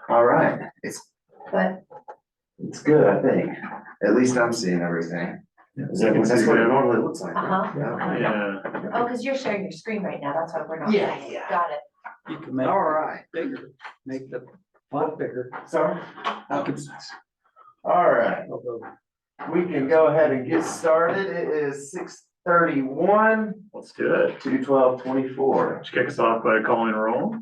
All right, But it's good, I think. At least I'm seeing everything. That's what it normally looks like. Right? Yeah. oh, because you're sharing your screen right now. That's why we're not. Yeah, yeah. Got it. You can make All it right. bigger, make the font bigger. Sorry. You can- All right, we can go ahead and get started. It is 6:31 Let's do it. to 12:24. Just kick us off by calling roll.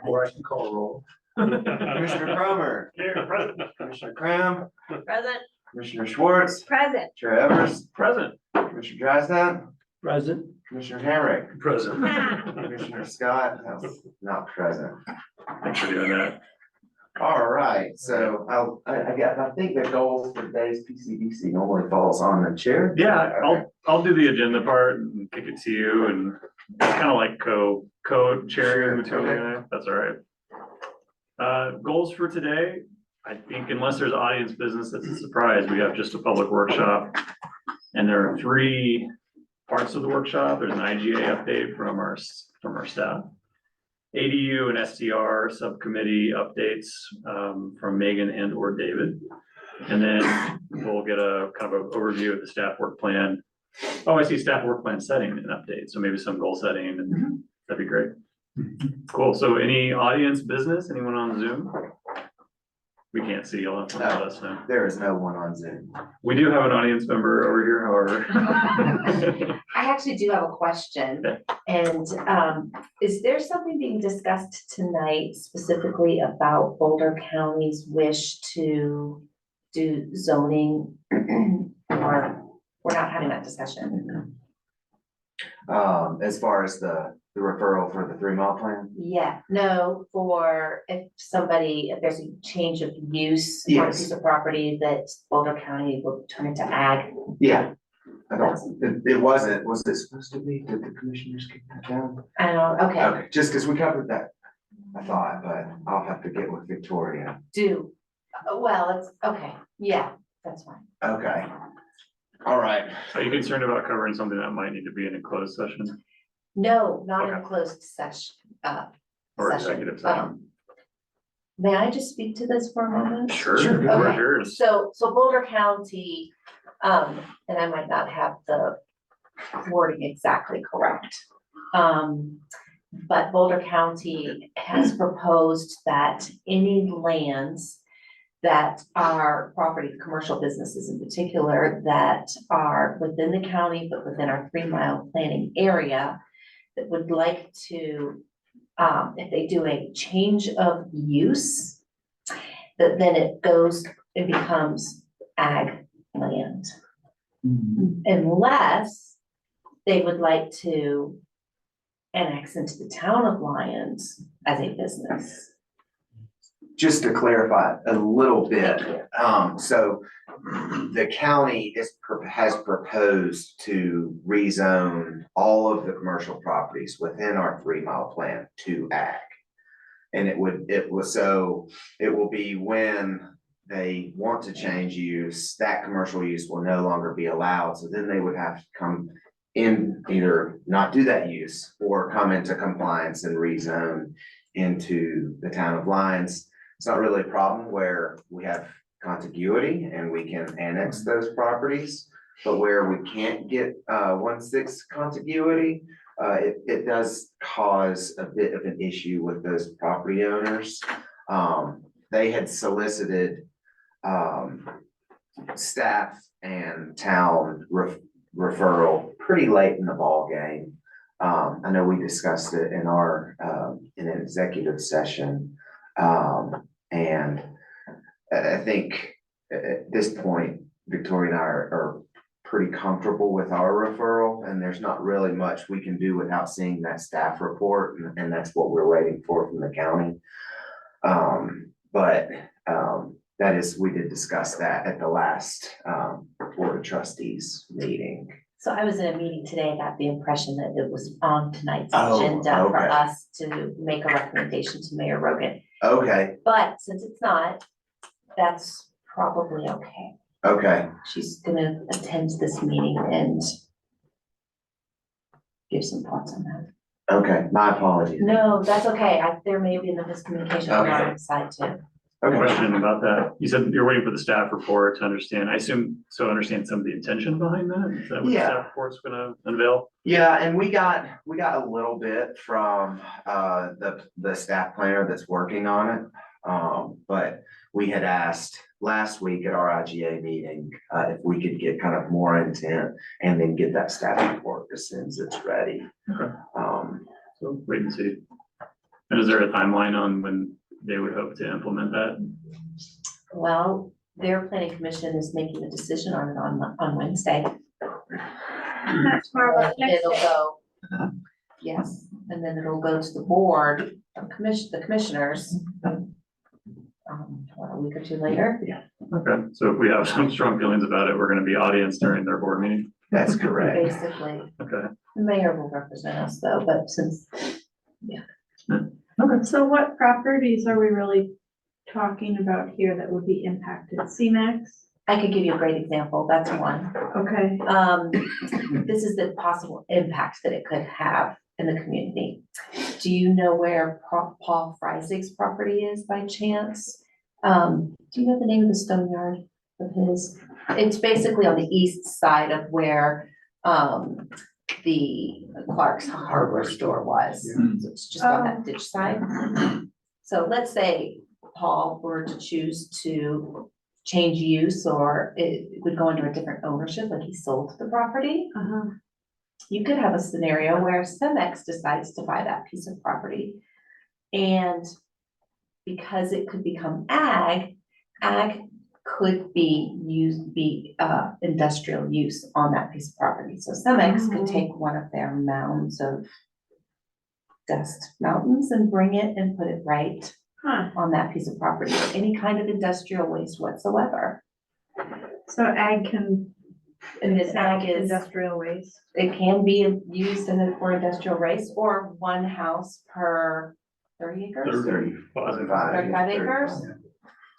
Or I can call a roll. Commissioner Cromer, Here, present. Commissioner Cram, Present. Commissioner Schwartz, Present. Chair Evers, Present. Commissioner Drysdale, Present. Commissioner Hamrick, Present. Commissioner Scott, not present. Thanks for doing that. All right, so I think the goals for today's PCDC normally falls on the chair. Yeah, I'll do the agenda part and kick it to you, and it's kind of like co-chairing between you and I. That's all right. Goals for today, I think unless there's audience business, that's a surprise. We have just a public workshop. And there are 3 parts of the workshop. There's an IGA update from our staff. ADU and STR subcommittee updates from Megan and or David. And then we'll get a kind of an overview of the staff work plan. Oh, I see staff work plan setting and update. So maybe some goal setting, and that'd be great. Cool. So any audience business, anyone on Zoom? We can't see, you'll have to let us know. There is no one on Zoom. We do have an audience member over here, however. I actually do have a question. And is there something being discussed tonight specifically about Boulder County's wish to do zoning? Or we're not having that discussion? As far as the referral for the 3-mile plan? Yeah, no, for if there's a change of use on a Yes. piece of property that Boulder County will turn into ag. Yeah. It wasn't, was it supposed to be? Did the commissioners kick that down? I don't, okay, Okay, just because we covered that, I thought, but I'll have to get with Victoria. well, it's, okay, yeah, that's fine. Okay. All right. Are you concerned about covering something that might need to be in a closed session No, not in a Okay. closed session, or session. executive session? May I just speak to this for a moment? Sure, Sure, go ahead. sure. So Boulder County, and I might not have the wording exactly correct. But Boulder County has proposed that any lands that are property, commercial businesses in particular, that are within the county, but within our 3-mile planning area, that would like to, if they do a change of use, that then it becomes ag land. Unless they would like to annex into the town of Lyons as a business. Just to clarify a little bit, Thank you. so the county has proposed to rezone all of the commercial properties within our 3-mile plan to ag. And it will be when they want to change use, that commercial use will no longer be allowed. So then they would have to come in, either not do that use or come into compliance and rezone into the town of Lyons. It's not really a problem where we have contiguity and we can annex those properties, but where we can't get 1/6 contiguity, it does cause a bit of an issue with those property owners. They had solicited staff and town referral pretty late in the ball game. I know we discussed it in in an executive session. And I think at this point, Victoria and I are pretty comfortable with our referral, and there's not really much we can do without seeing that staff report, and that's what we're waiting for from the county. But we did discuss that at the last Board of Trustees meeting. So I was in a meeting today, I got the impression that it was on tonight's Oh, agenda for okay. us to make a recommendation to Mayor Rogan. Okay, But since it's not, that's probably okay. okay, She's gonna attend this meeting and give some thoughts on that. Okay, my apologies. No, that's okay. There may have been a miscommunication on our side too. Okay. Question about that. You said you're waiting for the staff report to understand. I assume, so understand some of the intention behind that? Is that what the Yeah. staff report's gonna unveil? Yeah, and we got a little bit from the staff planner that's working on it. But we had asked last week at our IGA meeting, if we could get kind of more intent and then get that staff report as soon as it's ready. Okay. Um, So wait and see. And is there a timeline on when they would hope to implement that? Well, their planning commission is making a decision on it on Wednesday. Not tomorrow, but next It'll day. go, yes, and then it'll go to the board of the commissioners. What, a week or two later? Okay, so if we have some strong feelings about it, we're gonna be audience during their board meeting. That's correct. Basically, Okay. the mayor will represent us though, but since, So what properties are we really talking about here that would be impacted? CMAX? I could give you a great example, that's one. Okay. This is the possible impact that it could have in the community. Do you know where Paul Freisig's property is by chance? Do you know the name of the stone yard of his? It's basically on the east side of where, the Clark's hardware store was. So it's just on that ditch side. So let's say Paul were to choose to change use, or it would go under a different ownership, like he sold the property. Uh-huh. You could have a scenario where Cemex decides to buy that piece of property. And because it could become ag could be industrial use on that piece of property. So Cemex could take one of their mounds of dust mountains and bring it and put it right Huh, on that piece of property, or any kind of industrial waste whatsoever. so ag can, And then ag is, industrial waste. it can be used for industrial waste, or one house per 30 acres. 35 acres?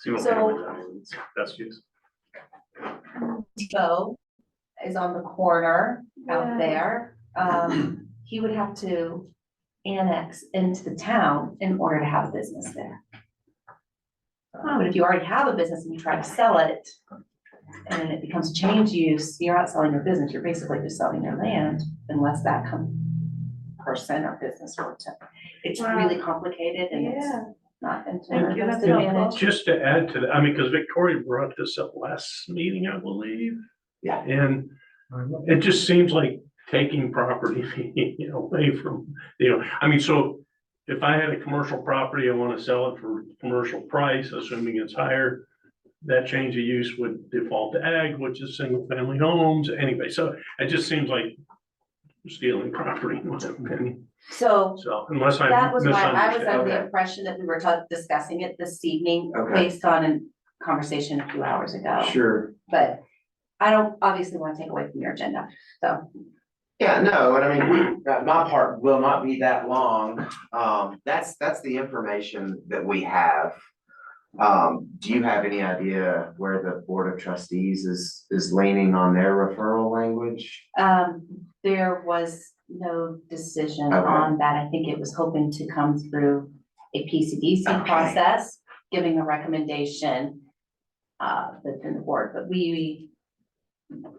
Single So- family residence, best use. Bo is on the corner out Yeah. there. He would have to annex into the town in order to have a business there. But if you already have a business and you try to sell it, and it becomes change use, you're not selling your business, you're basically just selling your land, unless that person or business were to. It's Wow. really complicated and it's Yeah. not into Thank you, our that's advantage. helpful. Just to add to that, I mean, because Victoria brought this up last meeting, I believe. Yeah. And it just seems like taking property, away from, I mean, so if I had a commercial property, I want to sell it for commercial price, assuming it's higher, that change of use would default to ag, which is single family homes anyway. So it just seems like stealing property, in my opinion. So So unless I that was why I was misunderstand. under the Okay. impression that we were discussing it this evening Okay. based on a conversation a few hours ago. Sure. But I don't obviously want to take away from your agenda, so. Yeah, no, and I mean, my part will not be that long. That's the information that we have. Do you have any idea where the Board of Trustees is leaning on their referral language? There was no decision Okay. on that. I think it was hoping to come through a PCDC Okay. process, giving a recommendation within the board, but we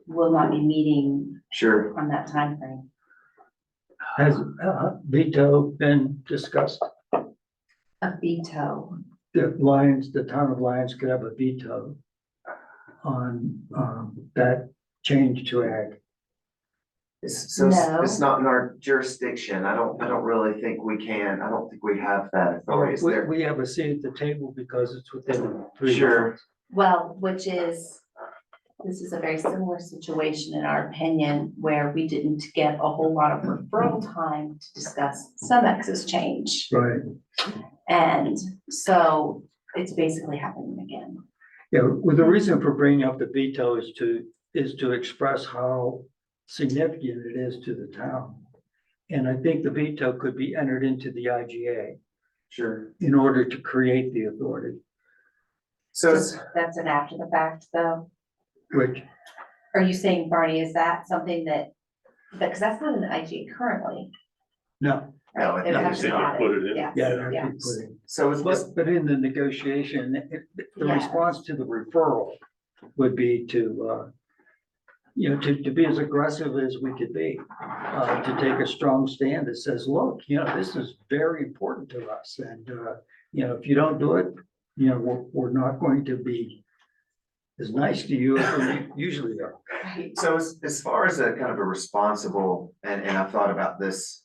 will not be meeting Sure. on that timeframe. Has veto been discussed? A veto. The town of Lyons could have a veto on that change to ag. No. It's not in our jurisdiction. I don't really think we can. I don't think we have that authority. It's there. We have a seat at the table because it's within 3 Sure. miles. Well, this is a very similar situation in our opinion, where we didn't get a whole lot of referral time to discuss Cemex's change. Right. And so it's basically happening again. Yeah, well, the reason for bringing up the veto is to express how significant it is to the town. And I think the veto could be entered into the IGA Sure. in order to create the authority, So it's, That's an after the fact though. which, Are you saying, Barney, is that something that because that's not an IG currently. No, No, Right? it It would is have to be not. added. Put it in. Yes, yeah, yeah. that'd be pretty. So it's, But in the negotiation, the Yeah. response to the referral would be to, to be as aggressive as we could be. To take a strong stand that says, look, this is very important to us, and, if you don't do it, we're not going to be as nice to you as we usually are. Right. so as far as a kind of a responsible, and I've thought about this,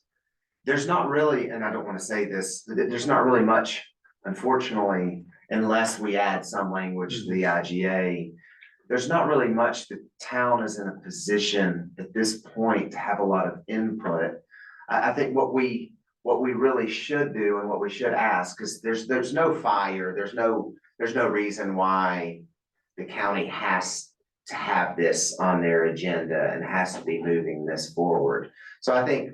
there's not really, and I don't want to say this, there's not really much, unfortunately, unless we add some language to the IGA. There's not really much the town is in a position at this point to have a lot of input. I think what we really should do and what we should ask, because there's no fire, there's no reason why the county has to have this on their agenda and has to be moving this forward. So I think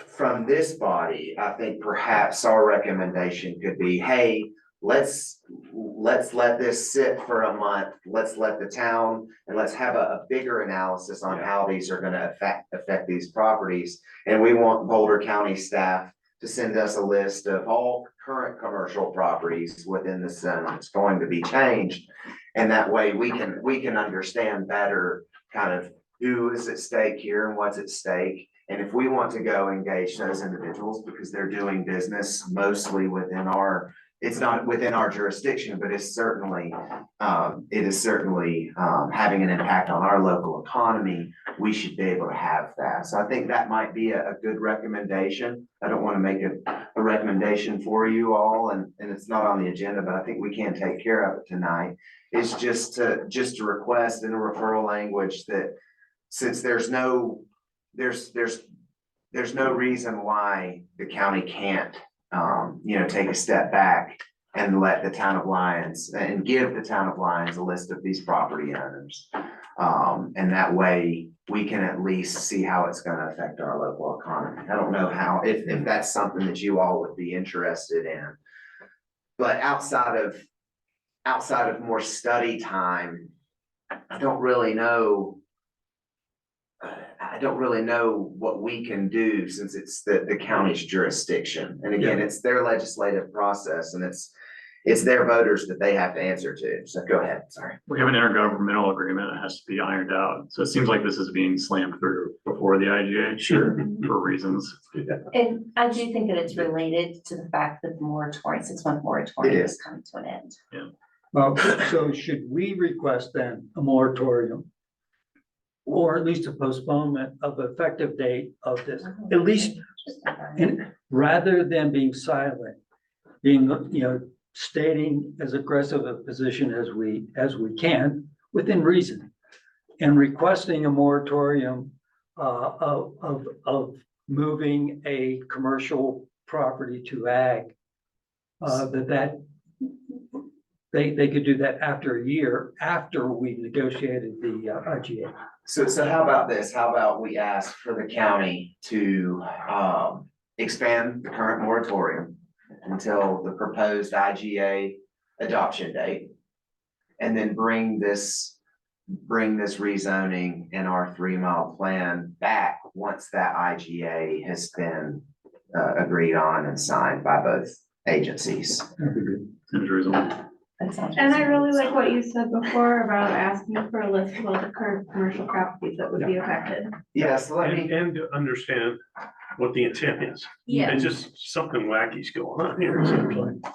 from this body, I think perhaps our recommendation could be, hey, let's let this sit for a month. Let's let the town, and let's have a bigger analysis on how these are gonna affect these properties. And we want Boulder County staff to send us a list of all current commercial properties within the zone that's going to be changed. And that way we can understand better kind of who is at stake here and what's at stake. And if we want to go engage those individuals because they're doing business mostly within it's not within our jurisdiction, but it's certainly, it is certainly, having an impact on our local economy, we should be able to have that. So I think that might be a good recommendation. I don't want to make a recommendation for you all, and it's not on the agenda, but I think we can take care of it tonight. It's just to request in a referral language that since there's no reason why the county can't, take a step back and let the town of Lyons and give the town of Lyons a list of these property owners. And that way we can at least see how it's gonna affect our local economy. I don't know how, if that's something that you all would be interested in. But outside of more study time, I don't really know what we can do since it's the county's jurisdiction. And again, it's their legislative process and it's their voters that they have to answer to. So go ahead, sorry. We have an intergovernmental agreement that has to be ironed out. So it seems like this is being slammed through before the IGA. Sure. For reasons. And I do think that it's related to the fact that the moratorium, 6-month moratorium It is coming to an end. Well, so should we request then a moratorium? Or at least a postponement of effective date of this, at least, and rather than being silent, being, stating as aggressive a position as we can, within reason. And requesting a moratorium of moving a commercial property to ag. They could do that after a year, after we negotiated the IGA. So how about this? How about we ask for the county to expand the current moratorium until the proposed IGA adoption date? And then bring this rezoning in our 3-mile plan back once that IGA has been agreed on and signed by both agencies. That'd be good. Seems reasonable. That sounds And I reasonable. really like what you said before about asking for a list of all the current commercial properties that would be affected. Yes, let me. And to understand what the intent is. Yeah. It's just something wacky's going on here, it seems like.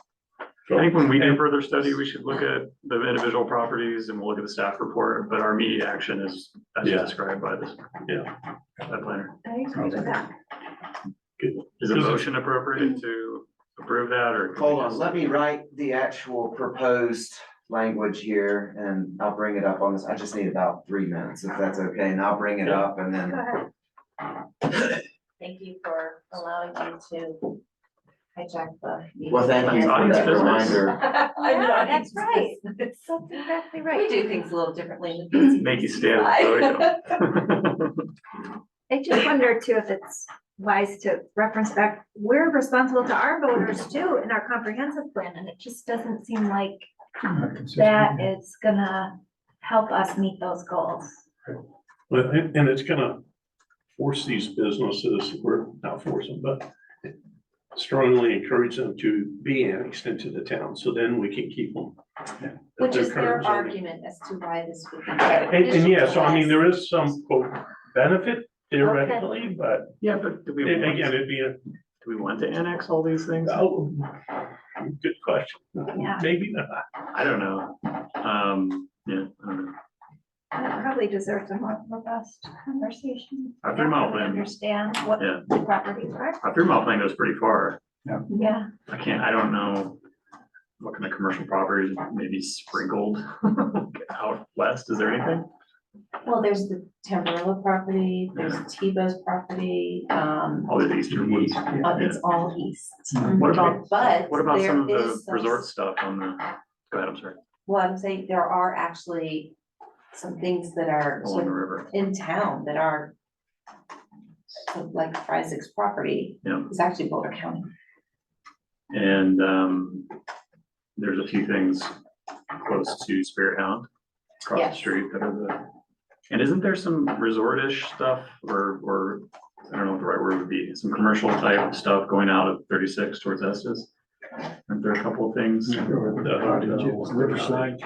I think when we do further study, we should look at the individual properties and we'll look at the staff report, but our immediate action is as Yeah. described by this. Yeah. That planner. I agree with that. Is a motion appropriate to approve that or? Hold on, let me write the actual proposed language here and I'll bring it up on this. I just need about 3 minutes if that's okay, and I'll bring it up and then. Go ahead. Thank you for allowing me to hijack the. meeting. Well, thank you for Audience that business. reminder. I know, Yeah, audience that's right. business. That's exactly We right. do things a little differently in the PCDC Make you stand at the side. I just wonder too if it's wise to reference back, we're responsible to our voters too in our comprehensive plan, and it just doesn't seem like that is gonna help us meet those goals. But, and it's gonna force these businesses, we're not forcing, but strongly encourage them to be annexed into the town, so then we can keep them. at Which is their current zoning. argument as to why this would be. And yeah, so I mean, beneficial there is some quote benefit theoretically, but Yeah, but do we again, want, it'd be a, do we want to annex all these things? oh, good question. Yeah. Maybe not. I don't know. Yeah, I don't know. That probably deserves a more robust conversation. Our 3-mile Really plan, Understand what Yeah. the properties are. our 3-mile plan goes pretty far. Yeah. I don't know what kind of commercial properties maybe sprinkled out west. Is there anything? Well, there's the Tamburello property, there's Tebow's property, All the eastern ones. it's all east. What about, But what about some of there the is some- resort stuff on the, go ahead, I'm sorry, Well, I'm saying there are actually some things that are along the river? in town that are so like Isaac's property Yeah. is actually Boulder County. And there's a few things close to Spirit Hound across the Yes. street that are the, and isn't there some resort-ish stuff or I don't know what the right word would be, some commercial type stuff going out of 36 towards Estes? Aren't there a couple of things? Riverside.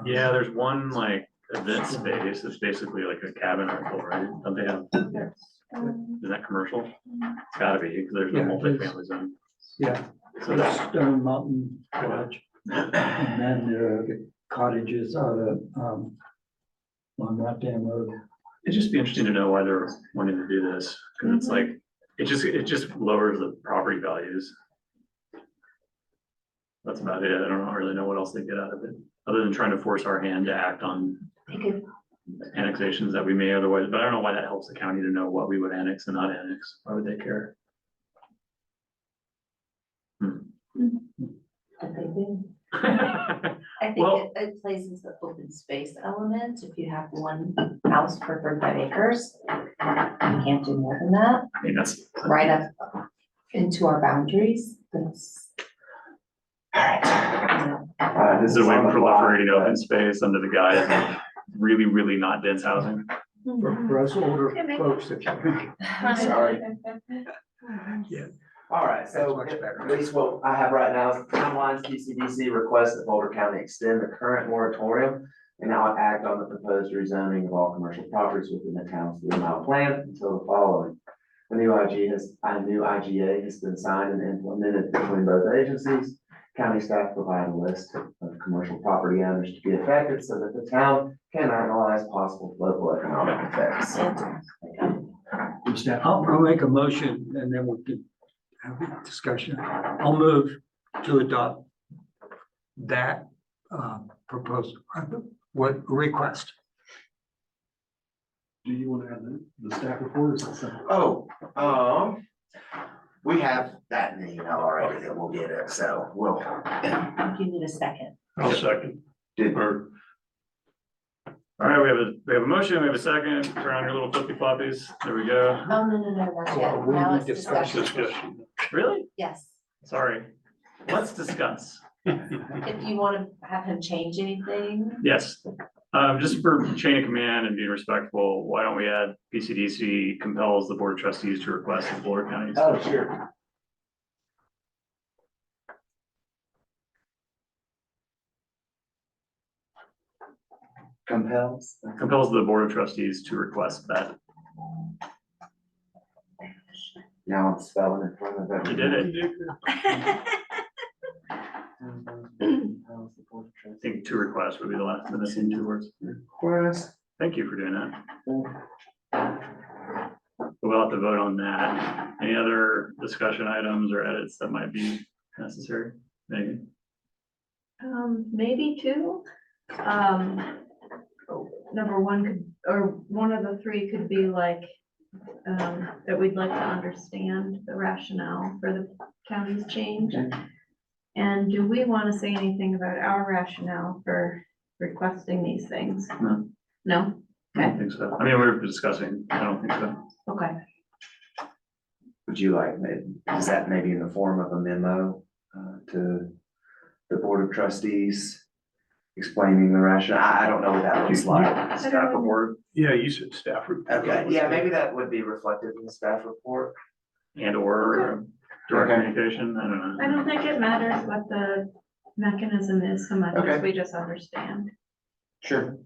Yeah, there's one like event space, it's basically like a cabin rental, right? Don't they have, is that commercial? It's gotta be, because there's no Yeah, it is. multifamily zone. Yeah, So there's that, Stone Mountain Lodge, and then there are the cottages out of, on that damn road. it'd just be interesting to know why they're wanting to do this, because it's like, it just lowers the property values. That's about it. I don't really know what else they get out of it, other than trying to force our hand to act on They could, annexations that we may otherwise, but I don't know why that helps the county to know what we would annex and not annex. Why would they care? but they do. I think Well- it plays into the open space element. If you have one house per 35 acres, you can't do more than that, I mean, that's. right up into our boundaries. That's. This is a way of proliferating open space under the guise of really, really not dense housing. For us older Okay, make- folks, if you Sorry. Yeah. All right, so That's much better. at least what I have right now is timelines, PCDC requests that Boulder County extend the current moratorium and now act on the proposed rezoning of all commercial properties within the town's 3-mile plan until the following. A new IGA has been signed and implemented between both agencies. County staff provide a list of commercial property owners to be affected so that the town can analyze possible local economic effects. I'll make a motion and then we can have a discussion. I'll move to adopt that proposal, what request. Do you want to add the staff report or is that separate? Oh, we have that in the email already that we'll get it, so we'll. You need a second. I'll second. Did, Or, All right, we have a motion, we have a second. Turn on your little flippy floppies. There we go. Oh, no, not yet. we Now need it's discussion. discussion. Really? Yes. Sorry. Let's discuss. If you want to have him change anything, Yes. Just for chain of command and being respectful, why don't we add PCDC compels the board of trustees to request the Boulder County? oh, sure. Compels. Compels the board of trustees to request that. Now I'm spelling in front of it. You did it. I think to request would be the last, the missing 2 words. Request. Thank you for doing that. We'll have to vote on that. Any other discussion items or edits that might be necessary? Megan? Maybe two. Number one could, or one of the three could be like, that we'd like to understand the rationale for the county's change. And do we want to say anything about our rationale for requesting these things? No. No? I don't think so. I mean, we're discussing, I don't think so. okay. Would you like, is that maybe in the form of a memo to the Board of Trustees? explaining the rationale. I don't know what that looks like. Staff report Yeah, you said staff report. Okay, yeah, maybe that would be reflected in the staff report. and or direct Okay. communication, I don't know. I don't think it matters what the mechanism is so much as Okay. we just understand. Sure.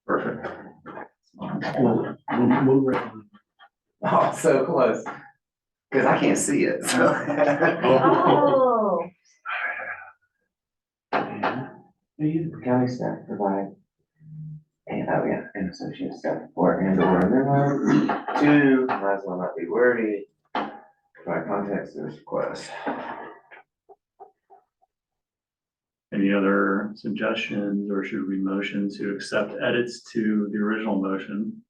Perfect. We'll recommend. Oh, so close. Cause I can't see it, so. Oh, County staff provide. And, oh yeah, and associate staff report and or memo. Two, might as well not be wordy. Provide context to this request. Any other suggestions, or should we motion to accept edits to the original motion?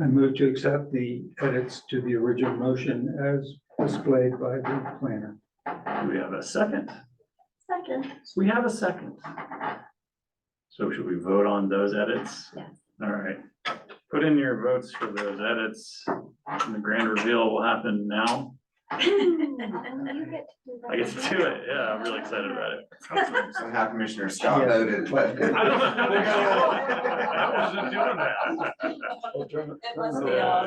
I move to accept the edits to the original motion as displayed by the planner. Do we have a second? Second. We have a second. So should we vote on those edits? Yes. All right, put in your votes for those edits, and the grand reveal will happen now. you get to do that. I get to do it, yeah, I'm really excited about it. Somehow Commissioner Scott Yes. voted, but. I don't know. I wasn't doing that. It must be all.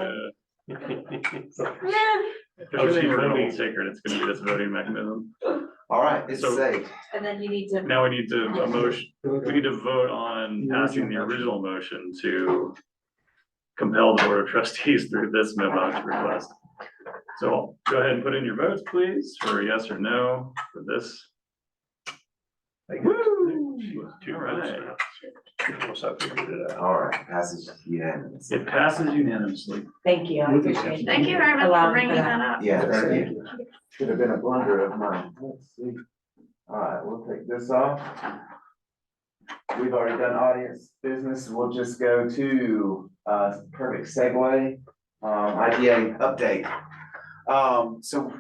If there's anything we're holding sacred, it's gonna be this voting mechanism. All right, it's So- safe. And then you need to. Now we need to, we need to vote on passing the original motion to compel the board of trustees through this memo to request. So go ahead and put in your votes, please, for yes or no for this. Woo! Two All right. votes. Once I figured it out. All right, passes unanimous. It passes unanimously. Thank you, I appreciate it. Thank you very much Allow for me bringing for that up. Yeah, thank you. Should have been a blunder of mine. Let's see. All right, we'll take this off. We've already done audience business. We'll just go to, perfect segue, IGA update. So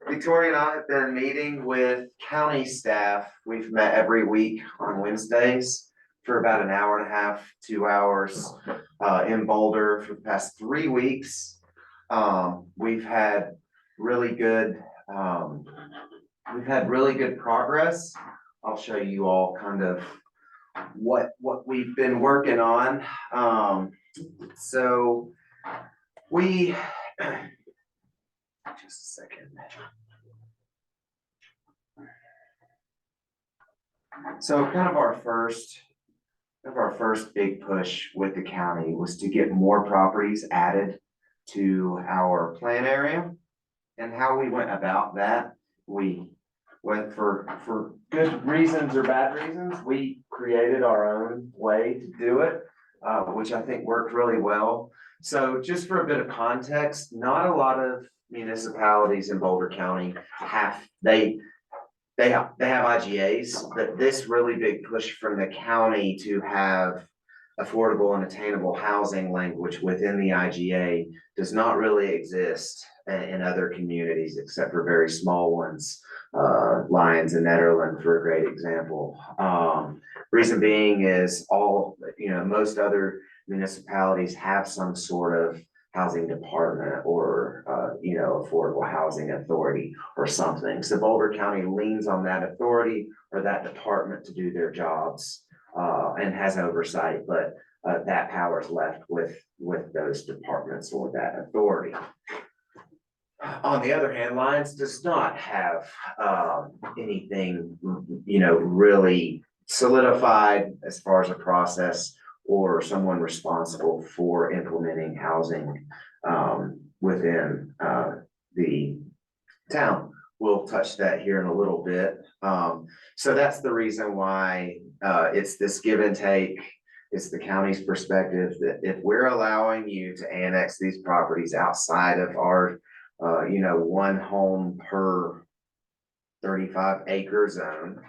Victoria and I have been meeting with county staff. We've met every week on Wednesdays for about an hour and a half, 2 hours, in Boulder for the past 3 weeks. We've had really good, progress. I'll show you all kind of what we've been working on. So we, just a second. So kind of our first big push with the county was to get more properties added to our plan area. And how we went about that, we went for good reasons or bad reasons, we created our own way to do it, which I think worked really well. So just for a bit of context, not a lot of municipalities in Boulder County they have IGAs, but this really big push from the county to have affordable and attainable housing language within the IGA does not really exist in other communities except for very small ones. Lyons and Netherland for a great example. Reason being is most other municipalities have some sort of housing department or, affordable housing authority or something. So Boulder County leans on that authority or that department to do their jobs, and has oversight, but, that power is left with those departments or that authority. On the other hand, Lyons does not have, anything, really solidified as far as a process or someone responsible for implementing housing, within, the town. We'll touch that here in a little bit. So that's the reason why, it's this give and take. It's the county's perspective that if we're allowing you to annex these properties outside of our, one home per 35 acre zone,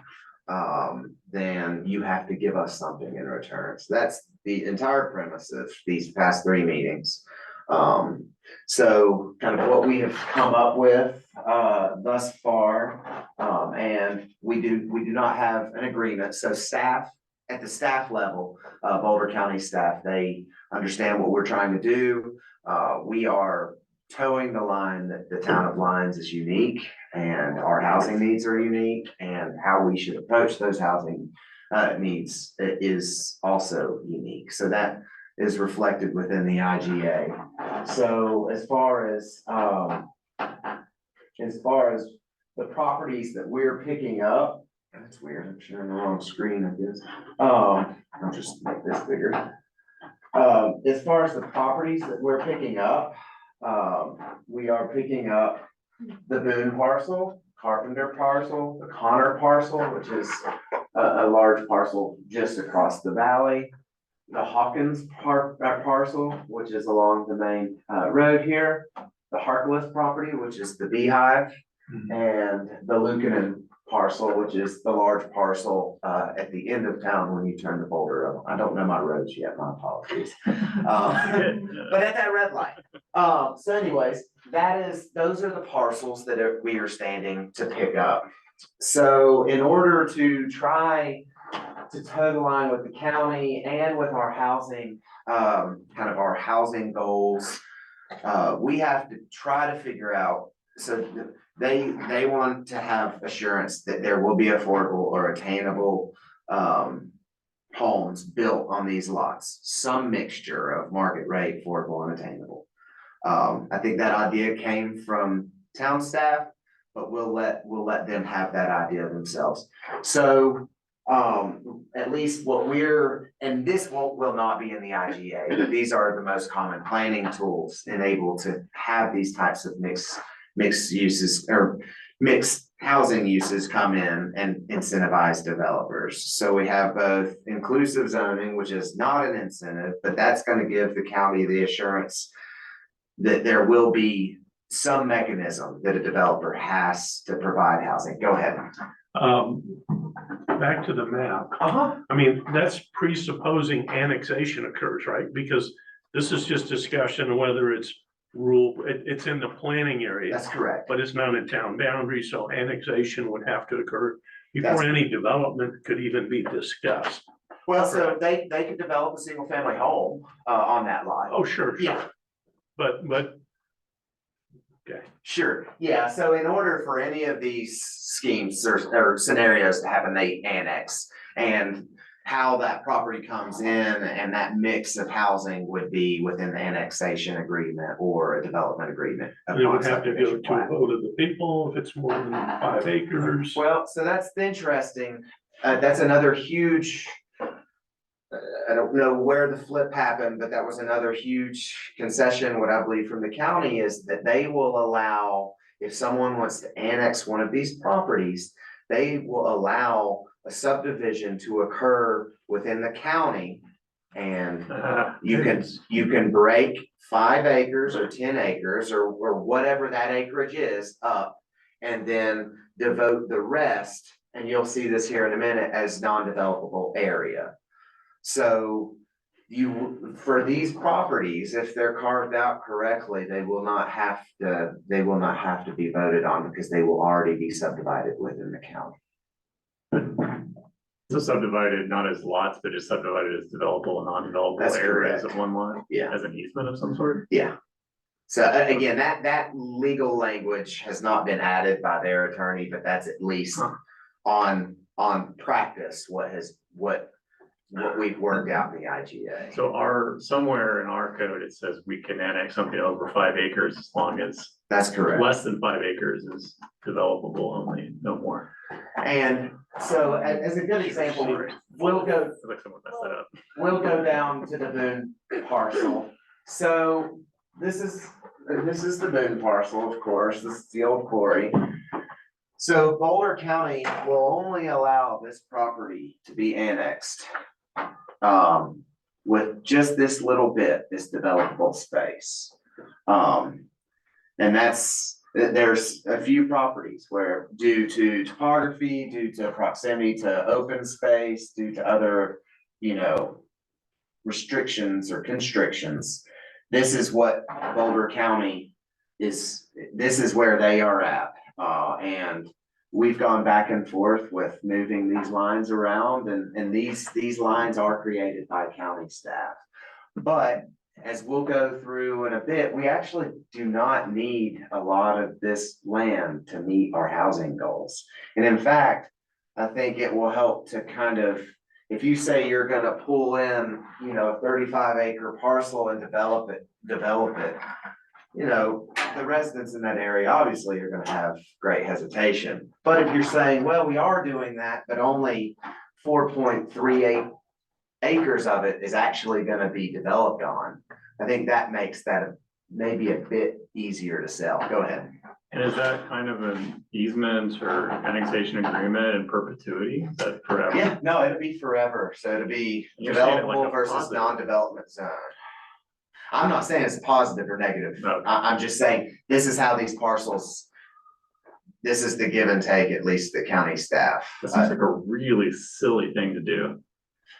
then you have to give us something in return. So that's the entire premise of these past 3 meetings. So kind of what we have come up with, thus far, and we do not have an agreement, so staff, at the staff level, Boulder County staff, they understand what we're trying to do. We are towing the line that the town of Lyons is unique and our housing needs are unique, and how we should approach those housing needs is also unique. So that is reflected within the IGA. So as far as the properties that we're picking up, that's weird, I'm sharing the wrong screen, I guess. I'll just make this bigger. As far as the properties that we're picking up, we are picking up the Boone parcel, Carpenter parcel, the Connor parcel, which is a large parcel just across the valley, the Hawkins parcel, which is along the main road here, the Harkless property, which is the Beehive, and the Lucanen parcel, which is the large parcel at the end of town when you turn the Boulder up. I don't know my roads yet, my apologies. But at that red light. So anyways, those are the parcels that we are standing to pick up. So in order to try to toe the line with the county and with our housing, kind of our housing goals, we have to try to figure out, so they want to have assurance that there will be affordable or attainable homes built on these lots, some mixture of market rate, affordable and attainable. I think that idea came from town staff, but we'll let them have that idea themselves. So at least and this will not be in the IGA, but these are the most common planning tools enabled to have these types of mixed uses or mixed housing uses come in and incentivize developers. So we have both inclusive zoning, which is not an incentive, but that's going to give the county the assurance that there will be some mechanism that a developer has to provide housing. Go ahead. Back to the map. I mean, that's presupposing annexation occurs, right? Because this is just discussion of whether it's it's in the planning area. That's correct. But it's not in town boundaries, so annexation would have to occur before That's- any development could even be discussed. Well, so they could develop a single family home on that lot. Oh, sure, Yeah. sure. But, okay. Sure, yeah, so in order for any of these schemes or scenarios to happen, they annex. And how that property comes in and that mix of housing would be within the annexation agreement or a development agreement. And it would have to go upon subdivision to a plat. vote of the people if it's more than 5 acres. Well, so that's interesting, that's another huge, I don't know where the flip happened, but that was another huge concession, what I believe from the county is that they will allow, if someone wants to annex one of these properties, they will allow a subdivision to occur within the county. And you can break 5 acres or 10 acres or whatever that acreage is up and then devote the rest, and you'll see this here in a minute, as non-developable area. So for these properties, if they're carved out correctly, they will not have to be voted on because they will already be subdivided within the county. So subdivided not as lots, but just subdivided as developable and non-developable That's areas correct. of one lot. Yeah. As an easement of some sort. Yeah. So again, that legal language has not been added by their attorney, but that's at least on practice, what we've worked out in the IGA. So somewhere in our code, it says we can annex something over 5 acres as long as That's correct. less than 5 acres is developable only, no more. And so as a good example, Sorry. we'll go, I feel like someone messed that up. we'll go down to the Boone parcel. So this is the Boone parcel, of course, this is the old quarry. So Boulder County will only allow this property to be annexed with just this little bit, this developable space. And there's a few properties where due to topography, due to proximity to open space, due to other, restrictions or constrictions, this is what Boulder County this is where they are at. And we've gone back and forth with moving these lines around, and these lines are created by county staff. But as we'll go through in a bit, we actually do not need a lot of this land to meet our housing goals. And in fact, I think it will help to kind of, if you say you're gonna pull in, you know, a 35-acre parcel and develop it, you know, the residents in that area obviously are gonna have great hesitation. But if you're saying, well, we are doing that, but only 4.38 acres of it is actually gonna be developed on, I think that makes that maybe a bit easier to sell. Go ahead. And is that kind of an easement or annexation agreement in perpetuity? Is that forever? Yeah, no, it'll be forever. So it'll be You're saying it like developable a versus positive. non-development zone. I'm not saying it's a positive or negative. No. I'm just saying, this is how these parcels, this is the give and take, at least the county staff. That seems like a really silly thing to do.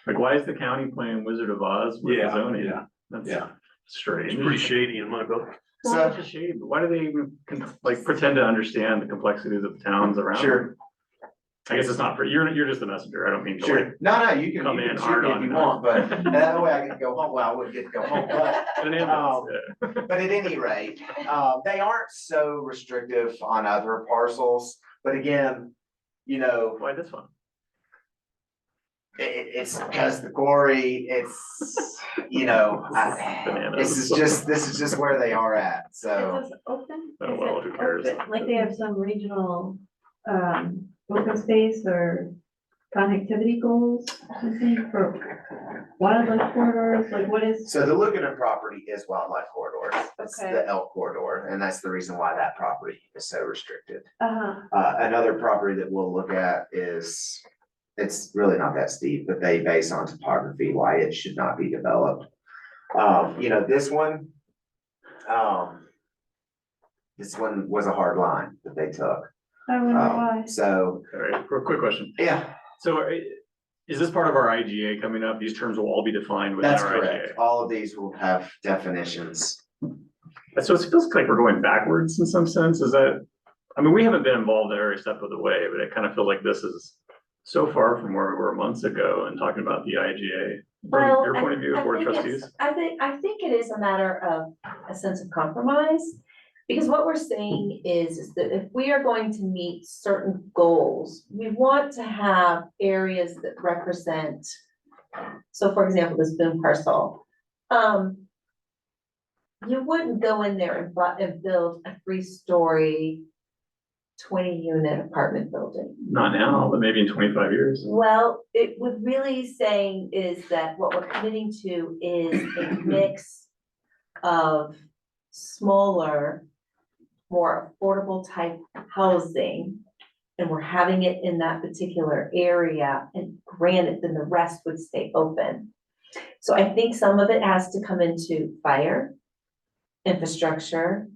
Like, why is the county playing Wizard of Oz with the Yeah, zoning? yeah, That's yeah. strange. It's pretty shady in my book. Well, So- it's a shame, but why do they even like pretend to understand the complexities of the towns around? Sure, I guess it's not for, you're just the messenger. I don't mean to like. sure. No, you can Come in shoot hard me if on you that. want, but that way I get to go home. Well, I wouldn't get to go home, but. An ambulance, yeah. But at any rate, they aren't so restrictive on other parcels, but again, you know, Why this one? it's because the quarry, it's, you know, Bananas. this is just where they are at, so. Is this open? Oh, Is well, it who cares? open? Like they have some regional, open space or connectivity goals, or something for wildlife corridors, like what is? So the Lookout property is wildlife corridor, it's Okay. the elk corridor, and that's the reason why that property is so restricted. Uh-huh, Another property that we'll look at is, it's really not that steep, but they base on topography why it should not be developed. You know, this one was a hard line that they took. I wonder why. So, All right, for a quick question. yeah, So is this part of our IGA coming up? These terms will all be defined within that's our correct. IGA. All of these will have definitions. So it feels like we're going backwards in some sense. Is that, I mean, we haven't been involved in every step of the way, but it kind of feels like this is so far from where we were months ago and talking about the IGA. Well, From your point of view, I Board of think Trustees? I think it is a matter of a sense of compromise. Because what we're saying is that if we are going to meet certain goals, we want to have areas that represent. So for example, this boom parcel. You wouldn't go in there and build a 3-story, 20-unit apartment building. Not now, but maybe in 25 years. Well, it would really saying is that what we're committing to is a mix of smaller, more affordable type housing. And we're having it in that particular area, and granted, then the rest would stay open. So I think some of it has to come into fire, infrastructure,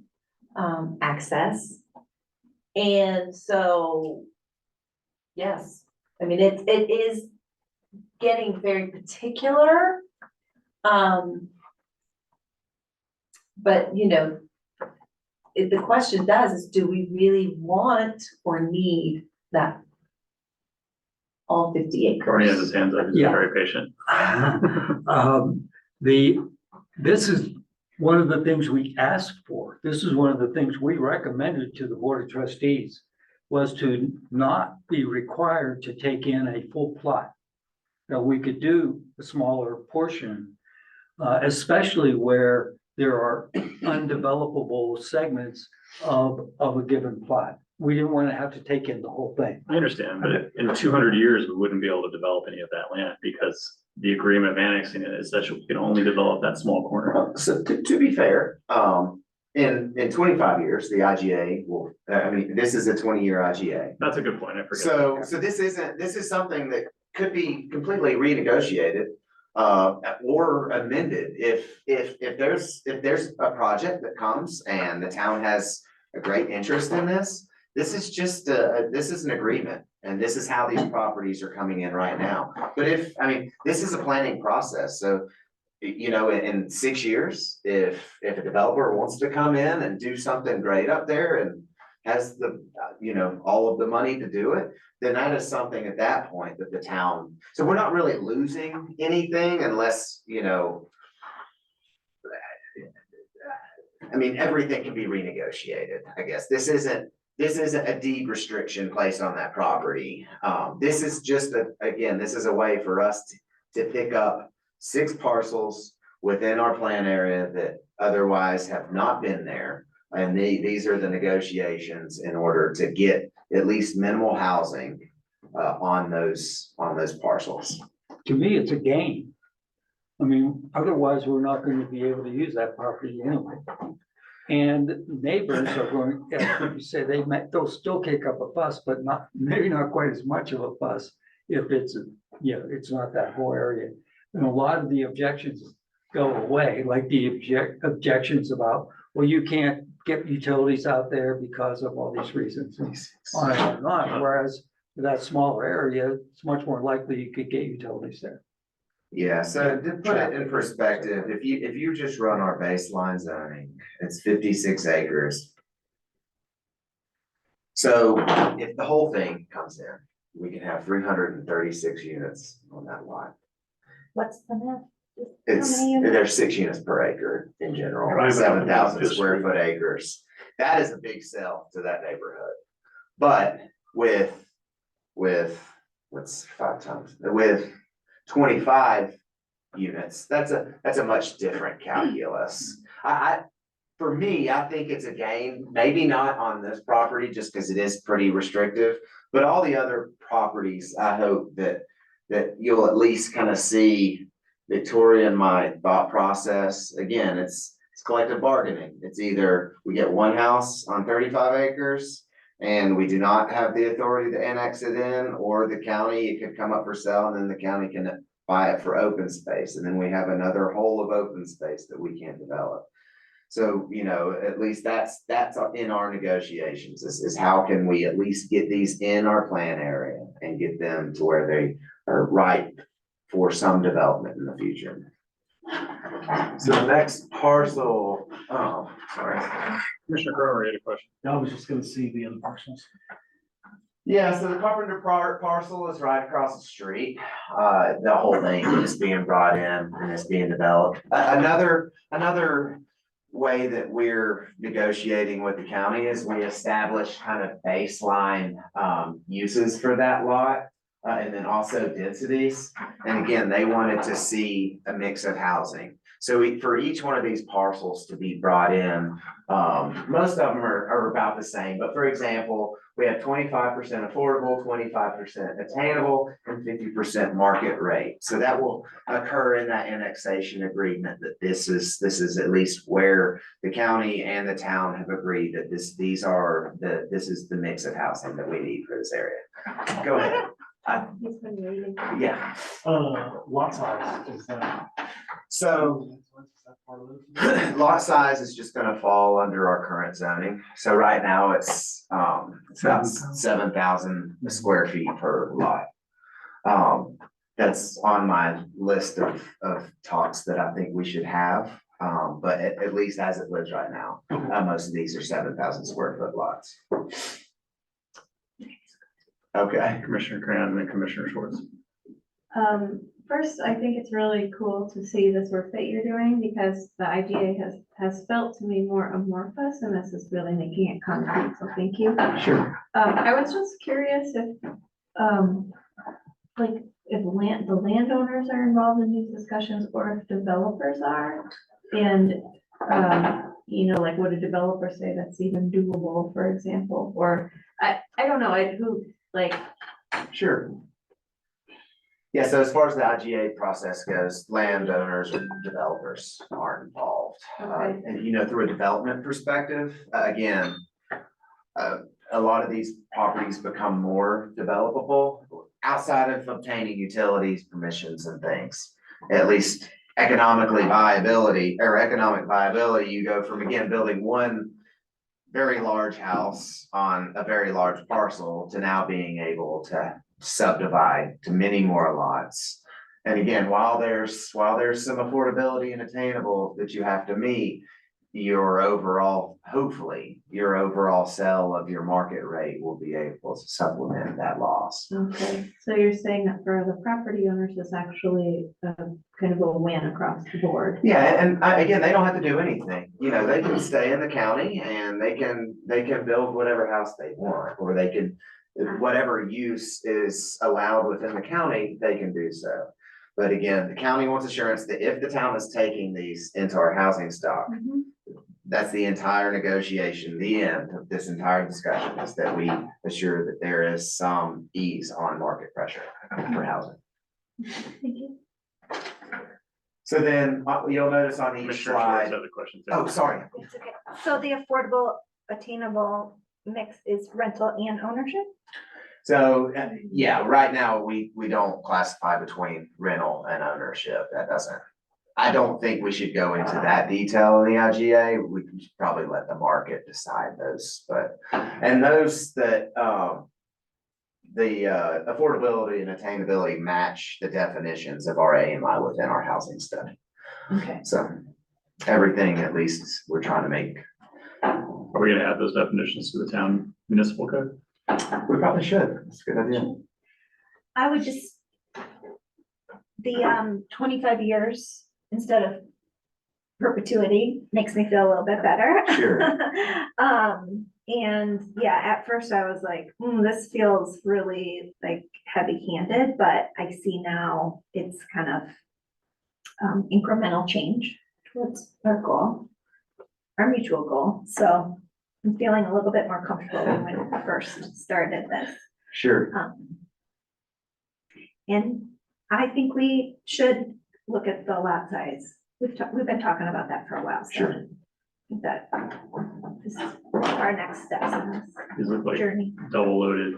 access. And so, yes, I mean, it is getting very particular. But you know, the question is, do we really want or need that all 50 Barney has acres? his hands up, he's Yeah. very patient. This is one of the things we asked for. This is one of the things we recommended to the Board of Trustees, was to not be required to take in a full plot. That we could do a smaller portion, especially where there are undevelopable segments of a given plot. We didn't want to have to take in the whole thing. I understand, but in 200 years, we wouldn't be able to develop any of that land because the agreement of annexing it is that we can only develop that small corner. So to be fair, in 25 years, the IGA will, I mean, this is a 20-year IGA. That's a good point, I forget. So this is something that could be completely renegotiated or amended if there's a project that comes and the town has a great interest in this. This is just this is an agreement, and this is how these properties are coming in right now. But I mean, this is a planning process, so you know, in 6 years, if a developer wants to come in and do something great up there and has the, you know, all of the money to do it, then that is something at that point that the town, so we're not really losing anything unless, you know, I mean, everything can be renegotiated, I guess. This isn't a deed restriction placed on that property. This is just again, this is a way for us to pick up 6 parcels within our plan area that otherwise have not been there. And these are the negotiations in order to get at least minimal housing on those parcels. To me, it's a gain. I mean, otherwise, we're not going to be able to use that property anyway. And neighbors are going, as you say, they'll still kick up a fuss, but maybe not quite as much of a fuss if it's, it's not that whole area. And a lot of the objections go away, like the objections about, well, you can't get utilities out there because of all these reasons, and on and on. Whereas for that smaller area, it's much more likely you could get utilities there. Yeah, so to put it in perspective, if you just run our baseline zoning, it's 56 acres. So if the whole thing comes in, we can have 336 units on that lot. What's the math? There's 6 units per acre in general, Private 7,000 district. square foot acres. That is a big sell to that neighborhood. But with what's 5 times, with 25 units, that's a much different calculus. For me, I think it's a gain, maybe not on this property, just because it is pretty restrictive, but all the other properties, I hope that you'll at least kind of see Victoria and my thought process. Again, it's collective bargaining. It's either we get one house on 35 acres and we do not have the authority to annex it in, or the county, it could come up for sale and then the county can buy it for open space. And then we have another hole of open space that we can't develop. So, you know, at least that's in our negotiations is how can we at least get these in our plan area and get them to where they are ripe for some development in the future. So the next parcel, sorry. Commissioner Crowe, you had a question? I was just gonna see the other parcels. Yeah, so the Carpenter parcel is right across the street. The whole thing is being brought in and it's being developed. Another way that we're negotiating with the county is we establish kind of baseline uses for that lot. And then also densities. And again, they wanted to see a mix of housing. So for each one of these parcels to be brought in, most of them are about the same. But for example, we have 25% affordable, 25% attainable, and 50% market rate. So that will occur in that annexation agreement that this is at least where the county and the town have agreed that this is the mix of housing that we need for this area. Go ahead. He's been waiting. Yeah, Lot size is that. so Is that part of it? lot size is just gonna fall under our current zoning. So right now it's about 7,000 square feet per lot. That's on my list of talks that I think we should have. But at least as it lives right now, most of these are 7,000 square foot lots. Okay. Commissioner Cran and then Commissioner Schwartz. First, I think it's really cool to see this work that you're doing because the IGA has felt to me more amorphous and this is really making it concrete, so thank you. Sure. I was just curious if, the landowners are involved in these discussions or if developers are. And, like would a developer say that's even doable, for example, or I don't know, Sure. Yeah, so as far as the IGA process goes, landowners and developers are involved. Okay. And through a development perspective, again, a lot of these properties become more developable outside of obtaining utilities, permissions and things. At least economic viability, you go from, again, building one very large house on a very large parcel to now being able to subdivide to many more lots And again, while there's some affordability and attainable that you have to meet, your overall, hopefully, your overall sell of your market rate will be able to supplement that loss. Okay, so you're saying that for the property owners, it's actually kind of a win across the board? Yeah, and again, they don't have to do anything, you know, they can stay in the county and they can build whatever house they want, or they can, whatever use is allowed within the county, they can do so. But again, the county wants assurance that if the town is taking these into our housing stock, Mhm. that's the entire negotiation, the end of this entire discussion, is that we assure that there is some ease on market pressure for housing. Thank you. So then, you'll notice on each Commissioner Schwartz slide, had the question too. oh, sorry, It's okay. So the affordable attainable mix is rental and ownership? so, yeah, right now, we don't classify between rental and ownership, that doesn't. I don't think we should go into that detail in the IGA, we can probably let the market decide those, but, and those that, the affordability and attainability match the definitions of our AMI within our housing study. Okay. So, everything, at least, we're trying to make, Are we gonna add those definitions to the town municipal code? we probably should, that's a good idea. I would just, the 25 years instead of perpetuity makes me feel a little bit better. Sure. And yeah, at first I was like, this feels really like heavy-handed, but I see now it's kind of incremental change towards our goal, our mutual goal. So I'm feeling a little bit more comfortable than when we first started this. Sure, And I think we should look at the lot size. We've been talking about that for a while, so. Sure. I think that this is our next steps in this These look like journey. double loaded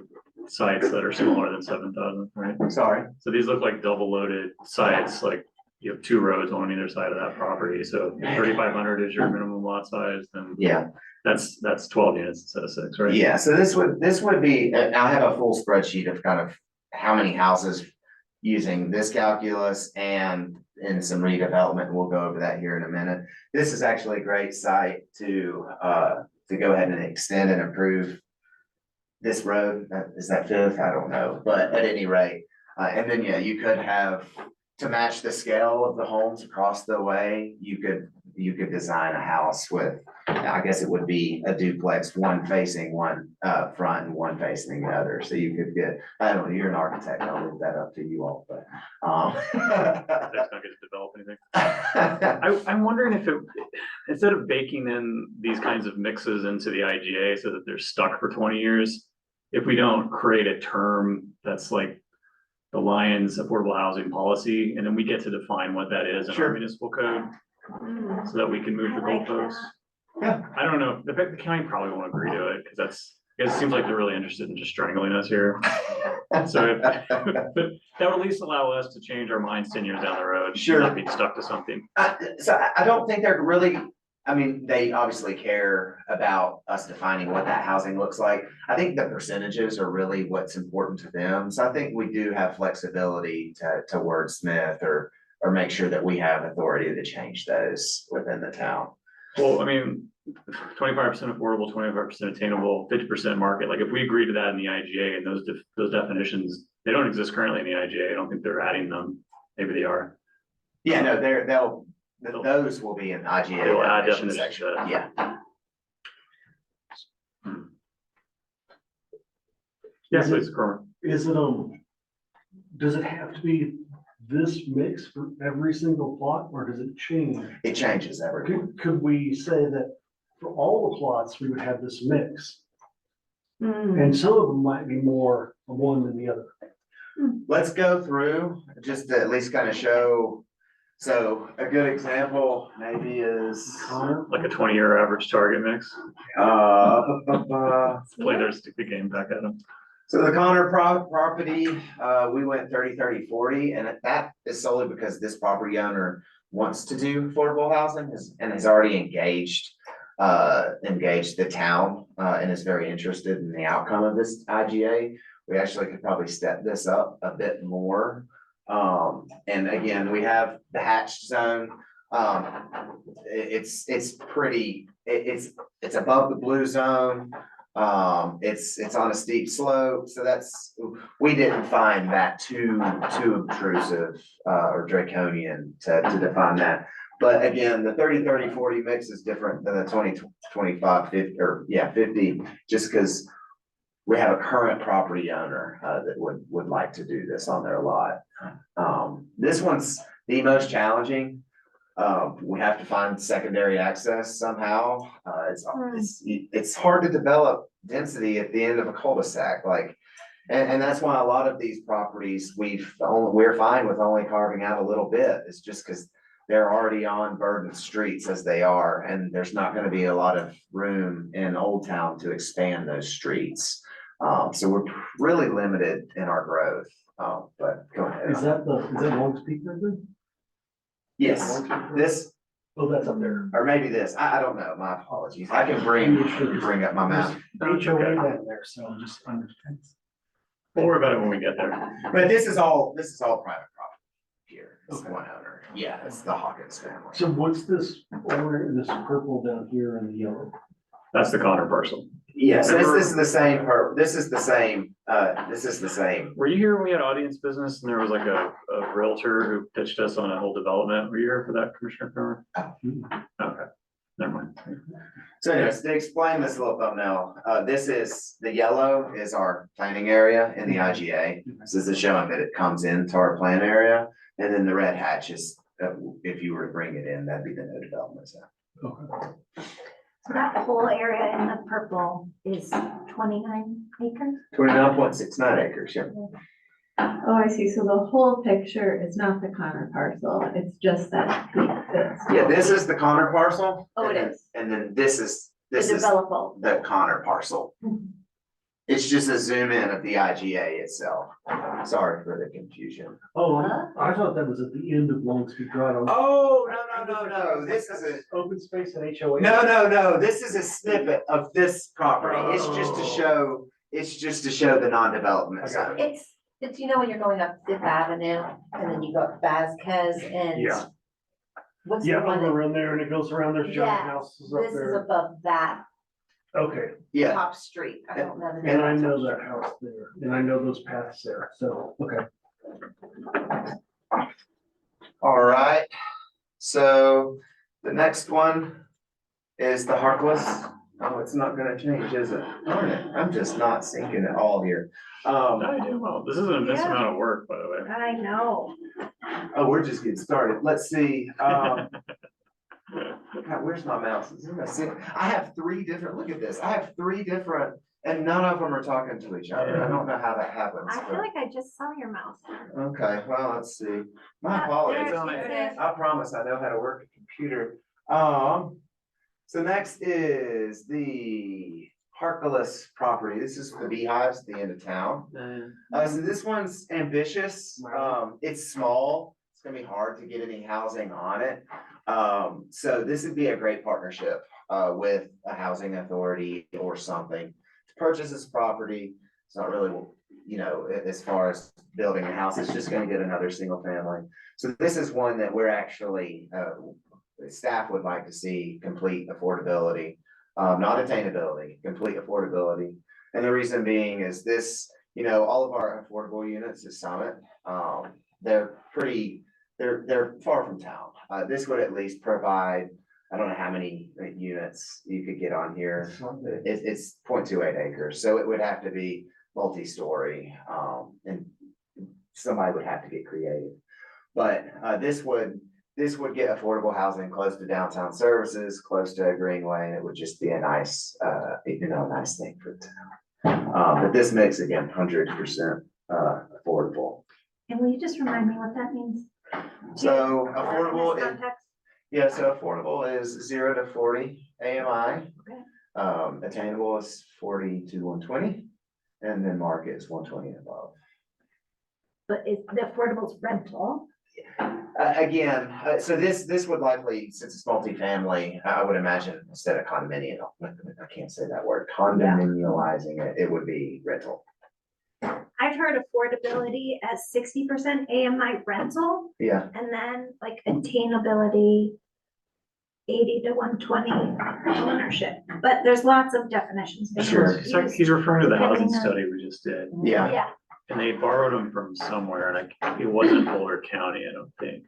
sites that are smaller than 7,000, right? I'm sorry, So these look like double loaded sites, like you have two roads on either side of that property. So 3,500 is your minimum lot size, then yeah. that's 12 units instead of 6, right? Yeah, so this would be, I have a full spreadsheet of kind of how many houses using this calculus and in some redevelopment, we'll go over that here in a minute. This is actually a great site to go ahead and extend and improve this road. Is that Fifth? I don't know, but at any rate, and then, yeah, you could have, to match the scale of the homes across the way, you could design a house with, I guess it would be a duplex, one facing one front and one facing the other. So you could get, I don't know, you're an architect, I'll leave that up to you all, but. That's not gonna develop anything. I'm wondering if it, instead of baking in these kinds of mixes into the IGA so that they're stuck for 20 years, if we don't create a term that's like the Lions affordable housing policy, and then we get to define what that is in our Sure. municipal code, so that we can move the I like goalposts. Yeah. I don't know, the county probably won't agree to it, because it seems like they're really interested in just strangling us here. So but that would at least allow us to change our minds 10 years down the road. Sure. Not being stuck to something. So I don't think they're really, I mean, they obviously care about us defining what that housing looks like. I think the percentages are really what's important to them. So I think we do have flexibility to wordsmith or make sure that we have authority to change those within the town. Well, I mean, 25% affordable, 25% attainable, 50% market, like if we agree to that in the IGA and those definitions, they don't exist currently in the IGA, I don't think they're adding them, maybe they are. Yeah, no, those will be in IGA They'll add definition definitions section, to that. yeah. Yes, please, Cromer. Is it, does it have to be this mix for every single plot, or does it change? It changes everything. Could we say that for all the plots, we would have this mix? And some of them might be more of one than the other. Let's go through, just to at least kind of show, so a good example maybe is, Like a 20-year average target mix. Play their stupid game back at them. so the Connor property, we went 30, 30, 40, and that is solely because this property owner wants to do affordable housing and has already engaged the town, and is very interested in the outcome of this IGA. We actually could probably step this up a bit more, And again, we have the hatched zone. It's pretty, it's above the blue zone. It's on a steep slope, so we didn't find that too obtrusive, or draconian to define that. But again, the 30-30-40 mix is different than the 20-25-50, or yeah, 50, just because we have a current property owner, that would like to do this on their lot. This one's the most challenging. We have to find secondary access somehow. It's hard to develop density at the end of a cul-de-sac, like, and that's why a lot of these properties we're fine with only carving out a little bit. It's just because they're already on burdened streets as they are, and there's not gonna be a lot of room in Old Town to expand those streets. So we're really limited in our growth. But go ahead. Is that Long's Peak river? Yes, this, Oh, that's up there. or maybe this, I don't know, my apologies. I can bring up my map. HOA down there, so I'm just understand. We'll worry about it when we get there. But this is all private property here. It's one owner. Yeah, it's the Hawkins family. So what's this orange, this purple down here and the yellow? That's the Connor parcel. Yes, this is the same, this is the same. Were you here when we had audience business and there was like a realtor who pitched us on a whole development? Were you here for that, Commissioner Cromer? Okay, never mind. So anyways, to explain this little thumbnail, the yellow is our planning area in the IGA. So this is showing that it comes into our plan area, and then the red hatch is, if you were to bring it in, that'd be the no development zone. Okay. So that whole area in the purple is 29 acres? 29.69 acres, yeah. Oh, I see. So the whole picture is not the Connor parcel. It's just that piece that's. Yeah, this is the Connor parcel. Oh, it is. And then this is The developable. the Connor parcel. It's just a zoom in of the IGA itself. Sorry for the confusion. Oh, I thought that was at the end of Long's Peak Drive. Oh, no, this is Open space and HOA. no, this is a snippet of this property. It's just to show the non-development zone. It's, you know, when you're going up Fifth Avenue and then you go up Vasquez and. Yeah. What's the Yeah, one that, around there and it goes around, there's giant Yes, houses up this is there. above that Okay, Yeah, top street. I don't know the name. and I of the know top that house there, and I know those paths there, so, okay. all right. So the next one is the Harkless. Oh, it's not gonna change, is it? Darn it, I'm just not syncing it all here. No, you did well. This isn't a miss Yeah. amount of work, by the way. I know. Oh, we're just getting started. Let's see. God, where's my mouse? Is it my sync? I have three different, look at this. I have three different, and none of them are talking to each other. I don't know how that happens. I feel like I just saw your mouse. Okay, well, let's see. My Yeah, apologies. there it is. I promise I know how to work a computer. So next is the Harkless property. This is the Beehives at the end of town. So this one's ambitious. It's small. It's gonna be hard to get any housing on it. So this would be a great partnership, with a housing authority or something to purchase this property. It's not really, you know, as far as building a house, it's just gonna get another single family. So this is one that we're actually, staff would like to see complete affordability, not attainability, complete affordability. And the reason being is this, you know, all of our affordable units at Summit, they're far from town. This would at least provide, I don't know how many units you could get on here. It's 0.28 acres, so it would have to be multi-story, and somebody would have to get creative. But this would get affordable housing close to downtown services, close to a greenway, and it would just be a nice, nice thing for the town. But this makes, again, 100% affordable. And will you just remind me what that means? So In affordable this is, context? yeah, so affordable is 0 to 40 AMI. Okay. Attainable is 40 to 120, and then market is 120 and above. But is the affordable's rental? Again, so this would likely, since it's multifamily, I would imagine instead of condominium, I can't say that word, condominializing it, it would be rental. I I've heard affordability as 60% AMI rental, Yeah, and then like attainability 80 to 120 ownership, but there's lots of definitions. being Sure. used. He's referring to the housing depending on- study we just did, yeah. Yeah, and they borrowed them from somewhere, and it wasn't Boulder County, I don't think.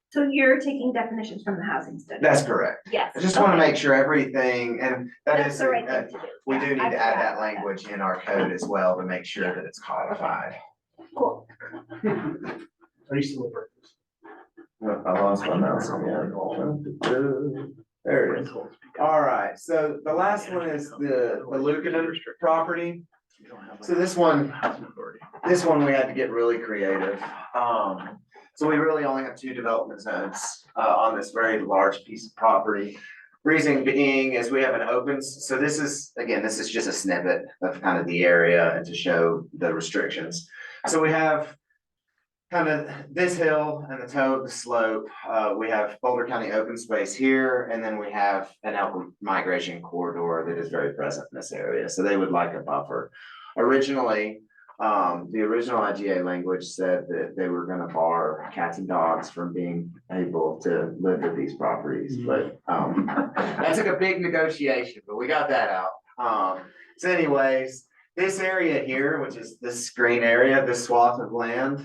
so you're taking definitions from the housing study? That's correct. Yes. I just want to okay. make sure everything, and that That's is, the right thing to do. we Yeah, do need I to forgot add that about language in our code as well to make sure that it's codified. Cool. I used to live right this. I lost my mouse again. There it is. All right, so the last one is the Lucaden property. So this one, Housing authority. we had to get really creative. So we really only have 2 development zones, on this very large piece of property. Reason being is we have an open, so this is, again, this is just a snippet of kind of the area and to show the restrictions. So we have kind of this hill and the toe of the slope. We have Boulder County open space here, and then we have an elk migration corridor that is very present in this area. So they would like a buffer. Originally, the original IGA language said that they were gonna bar cats and dogs from being able to live with these properties, but, that took a big negotiation, but we got that out. So anyways, this area here, which is this green area, this swath of land,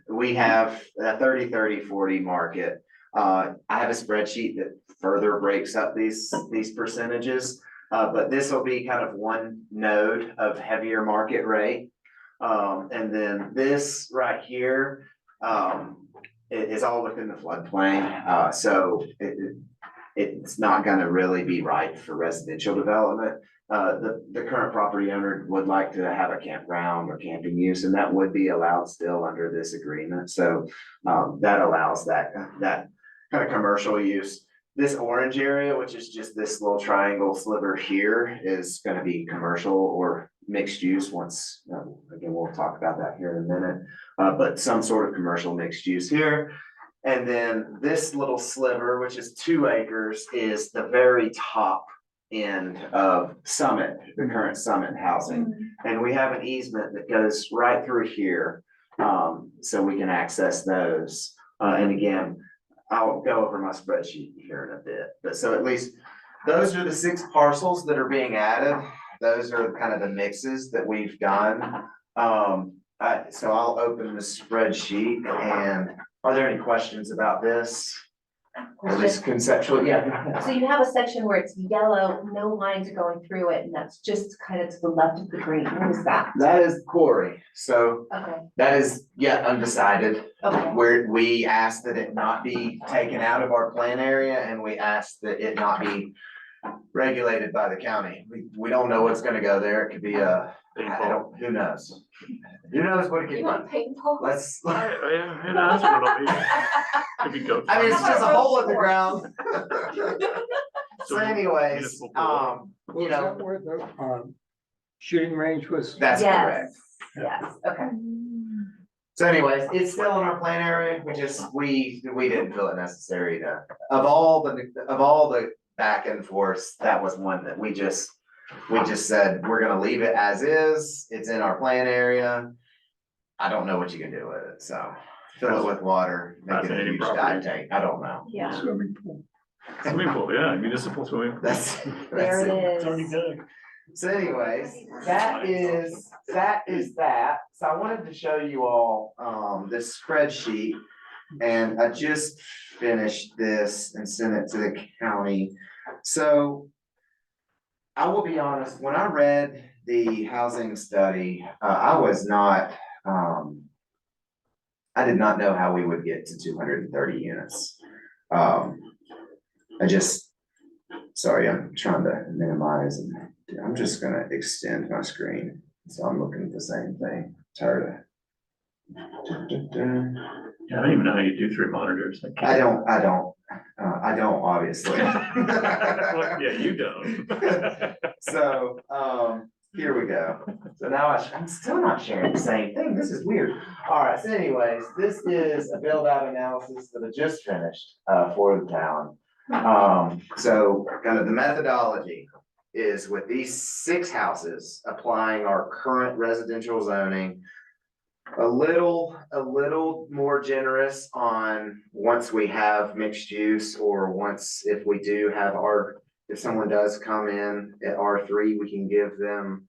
we have a 30-30-40 market. I have a spreadsheet that further breaks up these percentages. But this will be kind of one node of heavier market rate. And then this right here, it is all within the floodplain. So it's not gonna really be right for residential development. The current property owner would like to have a campground or camping use, and that would be allowed still under this agreement. So, that allows that kind of commercial use. This orange area, which is just this little triangle sliver here, is gonna be commercial or mixed use once, again, we'll talk about that here in a minute. But some sort of commercial mixed use here. And then this little sliver, which is 2 acres, is the very top end of Summit, the current Summit housing. And we have an easement that goes right through here, so we can access those. And again, I'll go over my spreadsheet here in a bit, but so at least those are the 6 parcels that are being added. Those are kind of the mixes that we've done. So I'll open the spreadsheet, and are there any questions about this? At least conceptually, yeah. So you have a section where it's yellow, no lines are going through it, and that's just kind of to the left of the green. What is that? That is quarry, so Okay, that is yet undecided. okay, Where we asked that it not be taken out of our plan area, and we asked that it not be regulated by the county. We don't know what's gonna go there. It could be who knows? Who knows what it could you be? want painful? Let's, Yeah, who knows what it'll be? Could be goat I mean, it's farm. just a hole in the ground. So So anyways, municipal pool. you Was know, that where the shooting range was? that's correct. Yes, okay. So anyways, it's still in our plan area, we didn't feel it necessary to, of all the back and forth, that was one that we just said, we're gonna leave it as is, it's in our plan area. I don't know what you can do with it, so fill it with water, make it a Fascinating huge property. dive tank, I don't know. Yeah. Swimming pool. Swimming pool, yeah, municipal swimming pool. That's There it It's already is. done. So anyways, that is that. So I wanted to show you all, this spreadsheet. And I just finished this and sent it to the county. So I will be honest, when I read the housing study, I was not, I did not know how we would get to 230 units. Sorry, I'm trying to minimize, and I'm just gonna extend my screen, so I'm looking at the same thing. Tired Yeah, I don't even know how you do 3 monitors. of, I don't, obviously. Well, yeah, you don't. So, here we go. So now I'm still not sharing the same thing. This is weird. All right, so anyways, this is a build out analysis that I just finished, for the town. So kind of the methodology. is with these 6 houses, applying our current residential zoning, a little more generous on once we have mixed use, or once, if we do have if someone does come in at R3, we can give them,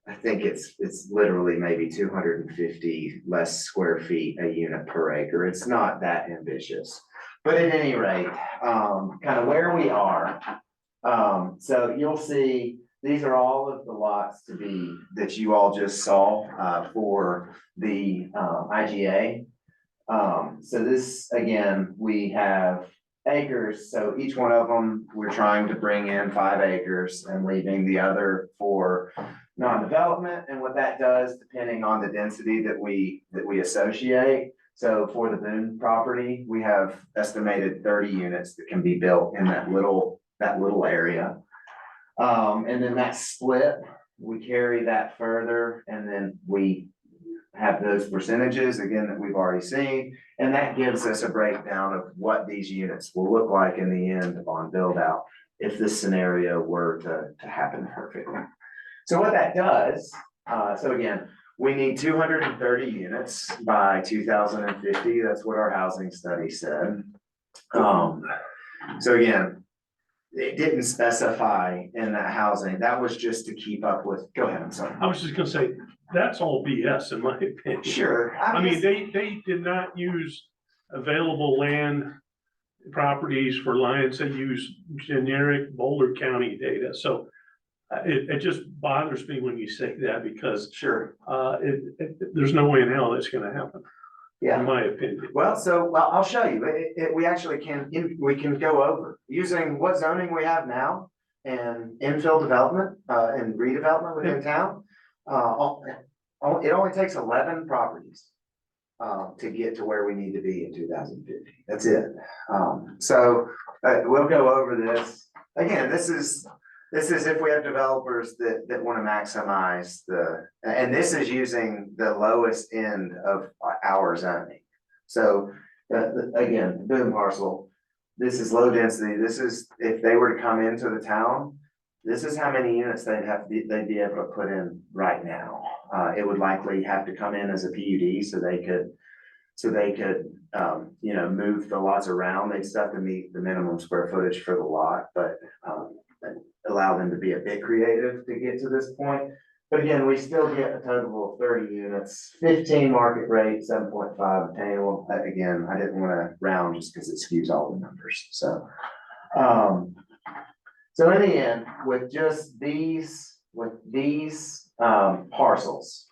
I think it's literally maybe 250 less square feet a unit per acre. It's not that ambitious. But at any rate, kind of where we are. So you'll see, these are all of the lots that you all just saw, for the, IGA. So this, again, we have acres, so each one of them, we're trying to bring in 5 acres and leaving the other for non-development. And what that does, depending on the density that we associate. So for the Boone property, we have estimated 30 units that can be built in that little area. And then that split, we carry that further, and then we have those percentages again that we've already seen. And that gives us a breakdown of what these units will look like in the end on build out, if this scenario were to happen perfectly. So what that does, so again, we need 230 units by 2050. That's what our housing study said. So again, it didn't specify in that housing. That was just to keep up with, go ahead, I'm sorry. I was just gonna say, that's all BS in my opinion. Sure. I mean, they did not use available land properties for lines, they use generic Boulder County data, so it just bothers me when you say that, because Sure. there's no way in hell that's gonna happen, Yeah. in my opinion. Well, I'll show you. We actually we can go over using what zoning we have now and infill development, and redevelopment within town. It only takes 11 properties, to get to where we need to be in 2050. That's it. We'll go over this. Again, this is if we have developers that want to maximize and this is using the lowest end of our zoning. So, again, Boone parcel, this is low density. This is, if they were to come into the town, this is how many units they'd be able to put in right now. It would likely have to come in as a PUD, so they could, move the lots around. They'd still have to meet the minimum square footage for the lot, but, allow them to be a bit creative to get to this point. But again, we still get a total of 30 units, 15 market rate, 7.5 attainable. Again, I didn't want to round just because it skews all the numbers. So in the end, with just these parcels,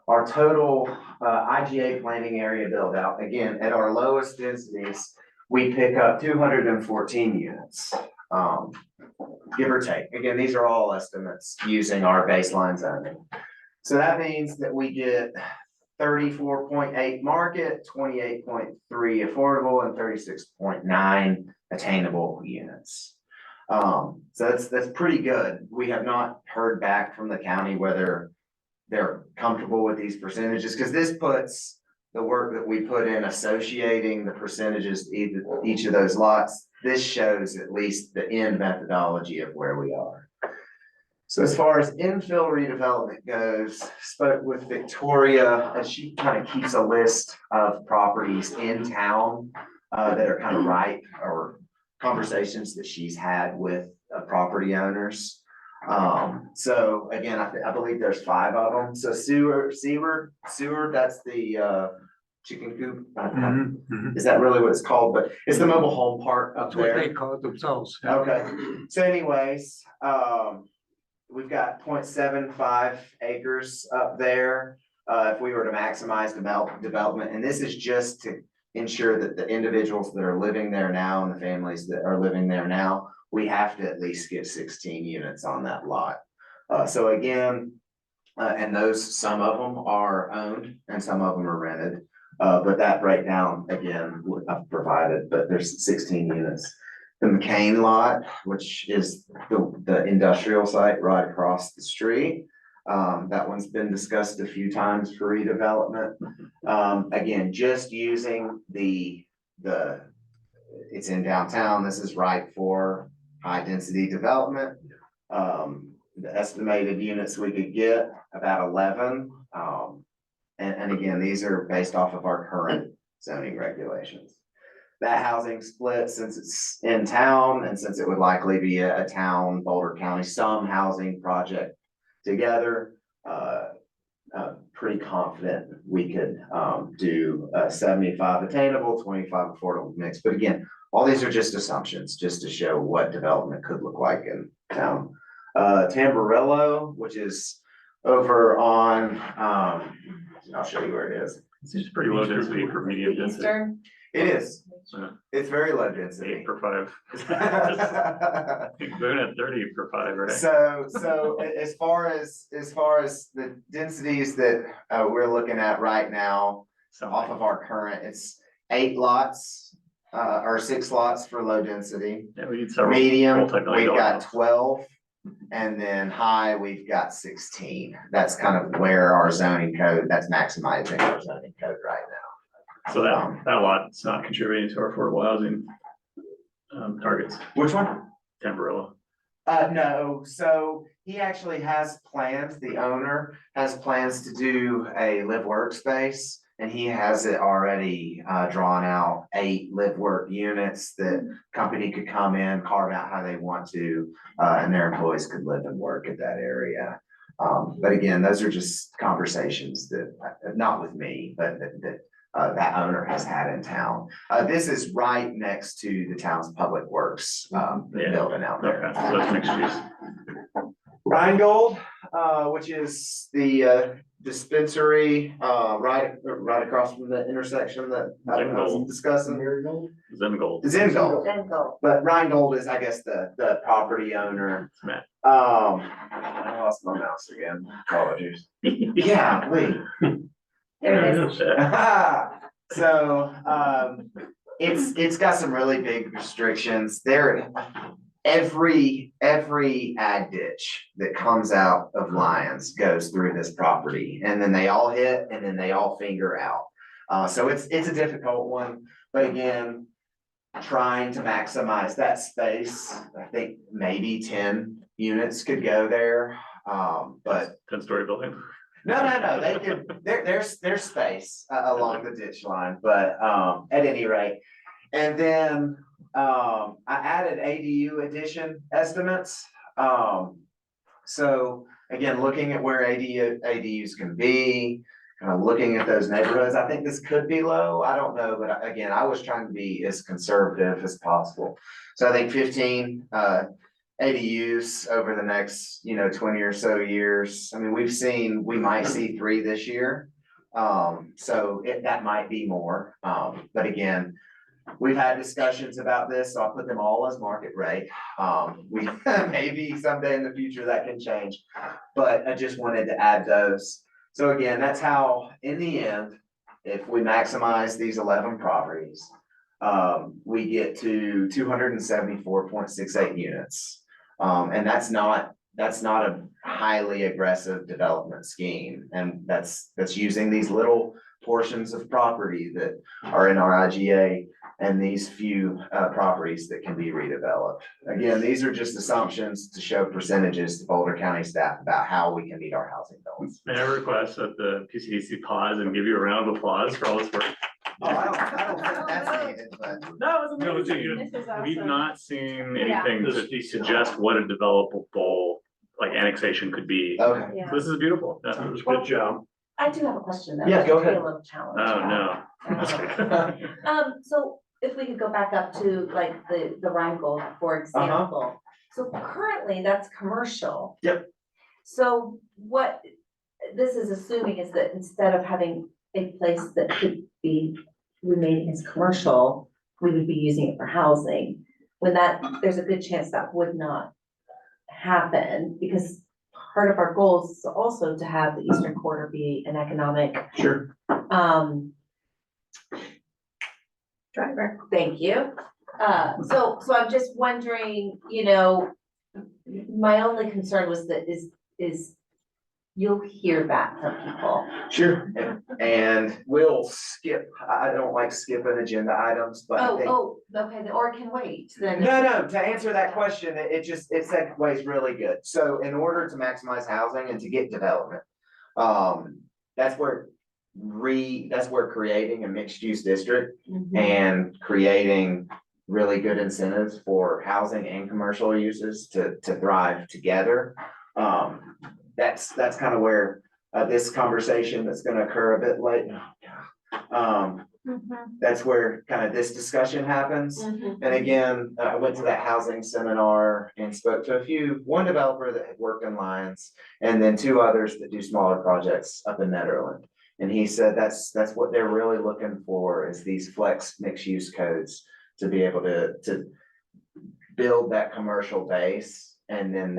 our total IGA planning area build out, again, at our lowest densities, we pick up 214 units. Give or take. Again, these are all estimates using our baseline zoning. So that means that we get 34.8 market, 28.3 affordable, and 36.9 attainable units. So that's pretty good. We have not heard back from the county whether they're comfortable with these percentages, because this puts the work that we put in associating the percentages to each of those lots. This shows at least the end methodology of where we are. So as far as infill redevelopment goes, spoke with Victoria, and she kind of keeps a list of properties in town that are kind of ripe, or conversations that she's had with property owners. So again, I believe there's 5 of them. So Seward, that's the chicken coop. Is that really what it's called? But it's the mobile home park up That's what they there. call it themselves. Okay, so anyways, we've got 0.75 acres up there. If we were to maximize development, and this is just to ensure that the individuals that are living there now and the families that are living there now, we have to at least get 16 units on that lot. So again, and some of them are owned and some of them are rented. But that breakdown, again, I've provided, but there's 16 units. The McCain lot, which is the industrial site right across the street. That one's been discussed a few times for redevelopment. Again, just using it's in downtown. This is right for high density development. The estimated units we could get, about 11. And again, these are based off of our current zoning regulations. That housing split, since it's in town and since it would likely be a town, Boulder County, some housing project together, pretty confident we could do 75 attainable, 25 affordable mix. But again, all these are just assumptions, just to show what development could look like in town. Tamburello, which is over on, I'll show you where it is. It's just pretty low density for medium The density. Eastern. It is. Yeah. It's very low density. 8 per 5. I think Boone at 30 per 5, right? So as far as the densities that we're looking at right now, off of our current, it's 8 lots, or 6 lots for low density. Yeah, we need several. Medium, multi-million we've dollar got 12, and then high, we've got 16. That's kind of where our zoning code, that's maximizing our zoning code right now. So that lot's not contributing to our affordable housing targets. Which one? Tamburello. No, so he actually has plans, the owner has plans to do a live workspace. And he has it already drawn out, 8 live work units that company could come in, carve out how they want to, and their employees could live and work at that area. But again, those are just conversations that, not with me, but that owner has had in town. This is right next to the town's public works building out there. Okay, so that's mixed use. Rheingold, which is the dispensary, right across from the intersection that I was discussing. Zen Gold. Zengold, Then go. but Rheingold is, I guess, the property owner. It's Matt. I lost my mouse again. Apologies. Yeah, please. There it is. So, it's got some really big restrictions there. Every ag ditch that comes out of Lyons goes through this property, and then they all hit, and then they all finger out. So it's a difficult one, but again, trying to maximize that space. I think maybe 10 units could go there, but 10-story building. no, they could, there's space along the ditch line, but, at any rate. And then, I added ADU addition estimates. So again, looking at where ADUs can be, kind of looking at those neighborhoods, I think this could be low. I don't know, but again, I was trying to be as conservative as possible. So I think 15, ADUs over the next, 20 or so years. I mean, we might see 3 this year. So that might be more. But again, we've had discussions about this, so I'll put them all as market rate. We maybe someday in the future that can change, but I just wanted to add those. So again, that's how, in the end, if we maximize these 11 properties, we get to 274.68 units. And that's not a highly aggressive development scheme. And that's using these little portions of property that are in our IGA and these few properties that can be redeveloped. Again, these are just assumptions to show percentages to Boulder County staff about how we can meet our housing goals. May I request that the PCDC pause and give you a round of applause for all this work? Oh, I don't think that's needed, but. No, it's This is we've awesome. not seen Yeah. anything to suggest what a developable like annexation could be. Okay. Yeah. So this is beautiful. Yeah. It was a good job. I do have a question though. Yeah, go ahead. A little challenge. Oh, no. So if we could go back up to like the Rheingold, for example. So currently that's commercial. Yep. So what this is assuming is that instead of having a place that could be remaining as commercial, we would be using it for housing. When there's a good chance that would not happen, because part of our goals is also to have the Eastern Quarter be an economic, Sure. driver. Thank you. So I'm just wondering, my only concern was that is you'll hear that from people. Sure. And we'll skip, I don't like skipping agenda items, but I think. Okay, or can wait, then. No, to answer that question, it segues really good. So in order to maximize housing and to get development, that's where creating a mixed use district Mhm. and creating really good incentives for housing and commercial uses to thrive together. That's kind of where this conversation that's gonna occur a bit late. That's where kind of this discussion happens. Mhm. And again, I went to that housing seminar and spoke to one developer that had worked in Lyons, and then two others that do smaller projects up in Netherland. And he said that's what they're really looking for, is these flex mixed use codes to be able to build that commercial base. And then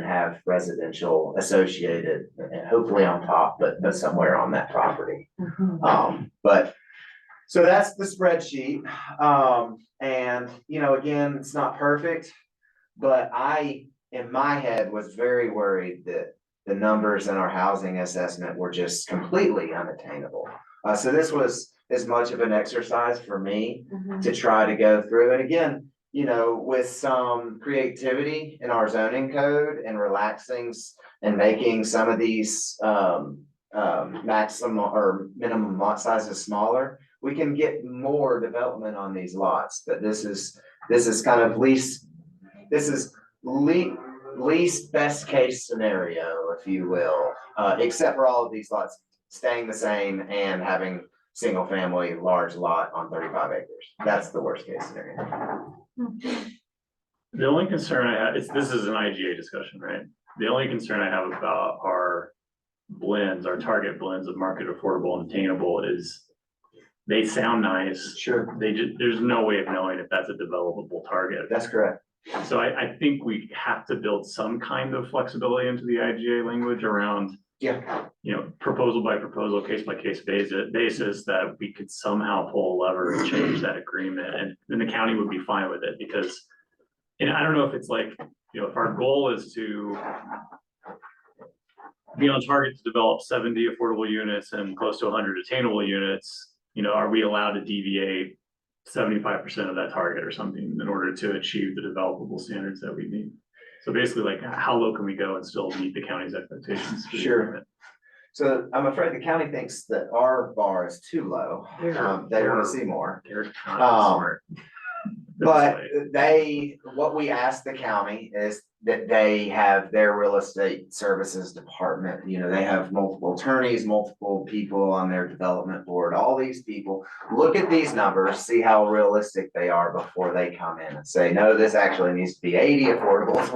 have residential associated, and hopefully on top, but somewhere on that property. Mhm. So that's the spreadsheet. And, again, it's not perfect, but in my head, was very worried that the numbers in our housing assessment were just completely unattainable. So this was as much of an exercise for me Mhm. to try to go through. And again, with some creativity in our zoning code and relaxing and making some of these, maximum or minimum lot sizes smaller, we can get more development on these lots. But this is kind of least best case scenario, if you will, except for all of these lots staying the same and having single family large lot on 35 acres. That's the worst case scenario. The only concern I have, this is an IGA discussion, right? The only concern I have about our target blends of market affordable and attainable is they sound nice. Sure, There's no way of knowing if that's a developable target. that's correct. So I think we have to build some kind of flexibility into the IGA language around, Yeah, proposal by proposal, case by case basis, that we could somehow pull a lever and change that agreement, and then the county would be fine with it, because, I don't know if it's like, if our goal is to be on target to develop 70 affordable units and close to 100 attainable units, are we allowed to deviate 75% of that target or something in order to achieve the developable standards that we need? So basically, like, how low can we go and still meet the county's expectations? for the Sure. agreement? so I'm afraid the county thinks that our bar is too low. They want to see more. They're not Um, smart. But what we asked the county is that they have their real estate services department, they have multiple attorneys, multiple people on their development board, all these people look at these numbers, see how realistic they are before they come in and say, no, this actually needs to be 80 affordables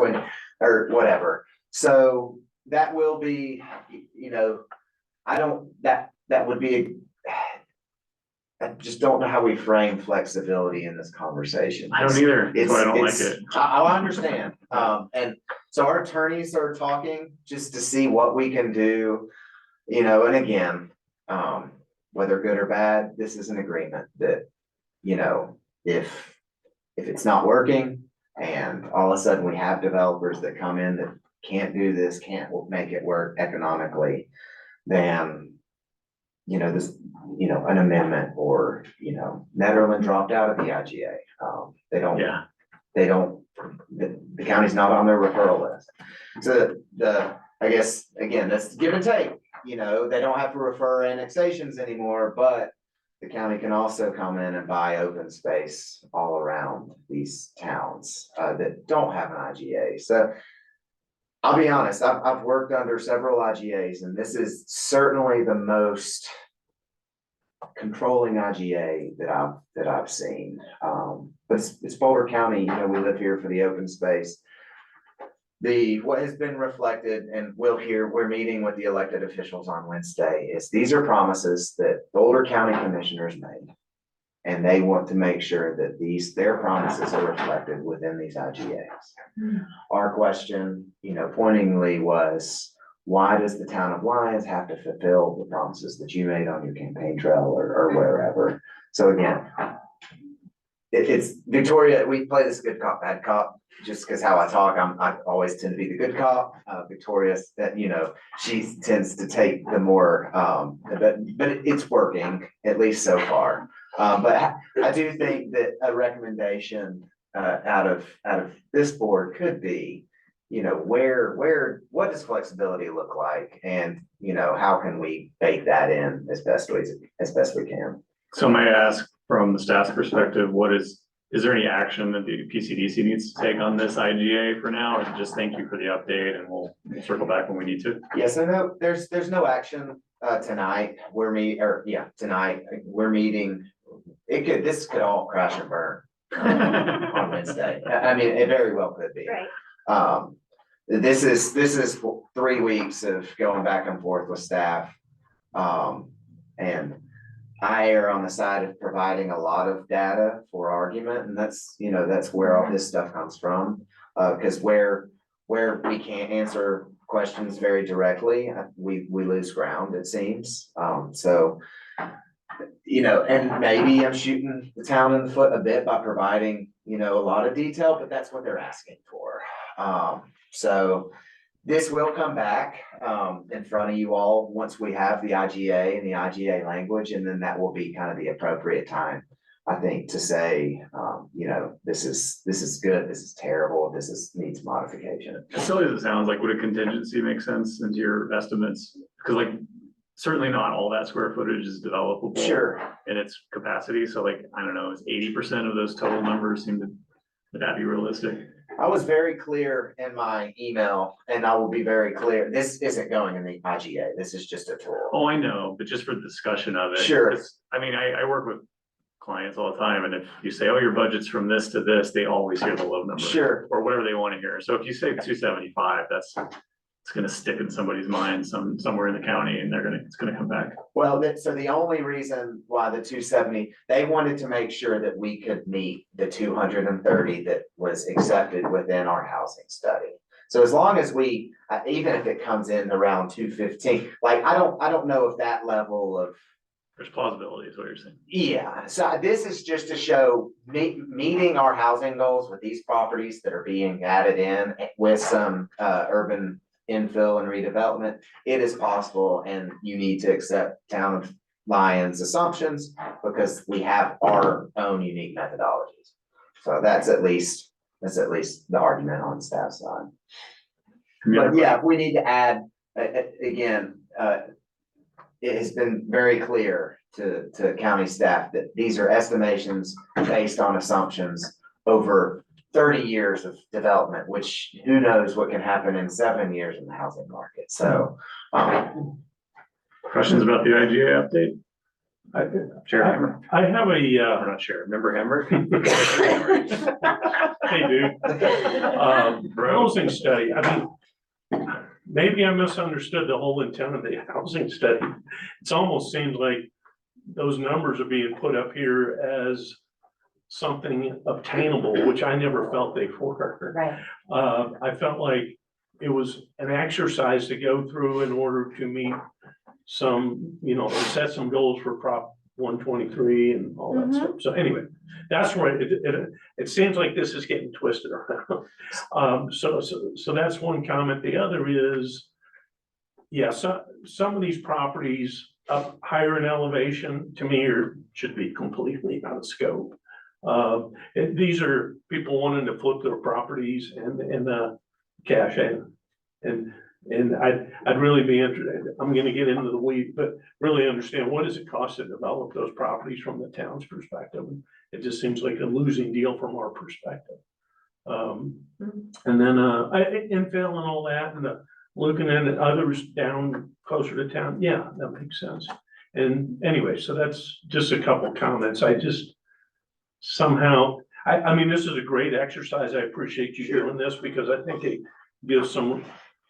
or whatever. So that will be, that would be I just don't know how we frame flexibility in this conversation. I don't either. That's why I don't like it. I understand. And so our attorneys are talking just to see what we can do, and again, whether good or bad, this is an agreement that, if it's not working and all of a sudden we have developers that come in that can't do this, can't make it work economically, then an amendment or, Netherland dropped out of the IGA. They don't, Yeah, the county's not on their referral list. So I guess, again, that's give and take, they don't have to refer annexations anymore, but the county can also come in and buy open space all around these towns, that don't have an IGA. So I'll be honest, I've worked under several IGAs, and this is certainly the most controlling IGA that I've seen. But it's Boulder County, we live here for the open space. What has been reflected, and we're meeting with the elected officials on Wednesday, is these are promises that Boulder County commissioners made. And they want to make sure that their promises are reflected within these IGAs. Our question, pointingly was, why does the town of Lyons have to fulfill the promises that you made on your campaign trail or wherever? So again, it's Victoria, we play this good cop, bad cop, just because how I talk, I always tend to be the good cop. Victoria's that, you know, she tends to take the more, but it's working, at least so far. But I do think that a recommendation, out of this board could be, you know, what does flexibility look like? And, you know, how can we bake that in as best we can? So may I ask from the staff's perspective, is there any action that the PCDC needs to take on this IGA for now? Or just thank you for the update and we'll circle back when we need to? Yes, and no, there's no action, tonight. Tonight, we're meeting. This could all crash and burn on Wednesday. I mean, it very well could be. Right. This is 3 weeks of going back and forth with staff. And I err on the side of providing a lot of data for argument, and that's where all this stuff comes from. Because where we can't answer questions very directly, we lose ground, it seems. So, you know, and maybe I'm shooting the town in the foot a bit by providing, you know, a lot of detail, but that's what they're asking for. So this will come back in front of you all once we have the IGA and the IGA language, and then that will be kind of the appropriate time, I think, to say, you know, this is good, this is terrible, needs modification. As silly as it sounds, like, would a contingency make sense into your estimates? Because like, certainly not all that square footage is developable. Sure. In its capacity, so like, I don't know, is 80% of those total numbers would that be realistic? I was very clear in my email, and I will be very clear, this isn't going in the IGA, this is just a tool. Oh, I know, but just for the discussion of it. Sure. 'Cause, I mean, I work with clients all the time, and if you say, oh, your budget's from this to this, they always hear the low number. Sure. Or whatever they want to hear. So if you say 275, it's gonna stick in somebody's mind somewhere in the county, and it's gonna come back. Well, so the only reason why the 270, they wanted to make sure that we could meet the 230 that was accepted within our housing study. So as long as we, even if it comes in around 215, like, I don't know if that level of. There's plausibility is what you're saying. Yeah, so this is just to show meeting our housing goals with these properties that are being added in with some urban infill and redevelopment. It is possible, and you need to accept Town of Lyon's assumptions because we have our own unique methodologies. So that's at least the argument on staff side. But yeah, if we need to add, again, it has been very clear to county staff that these are estimations based on assumptions over 30 years of development, which who knows what can happen in 7 years in the housing market. So, Questions about the IGA update? Chair Hammer. I have Or not Chair, Member Hammer? hey, dude. Housing study, I mean, maybe I misunderstood the whole intent of the housing study. It almost seems like those numbers are being put up here as something obtainable, which I never felt they were. Right. I felt like it was an exercise to go through in order to meet some, you know, set some goals for Prop 123 and all that stuff. So anyway, that's where it seems like this is getting twisted around. So that's one comment. The other is, yeah, so some of these properties up higher in elevation to me should be completely out of scope. These are people wanting to flip their properties and cash in. And I'd really be interested, I'm gonna get into the weeds, but really understand what does it cost to develop those properties from the town's perspective? It just seems like a losing deal from our perspective. And then infill and all that, and looking at others down closer to town, yeah, that makes sense. And anyway, so that's just a couple comments. I just somehow, I mean, this is a great exercise. I appreciate you doing this because I think it gives some,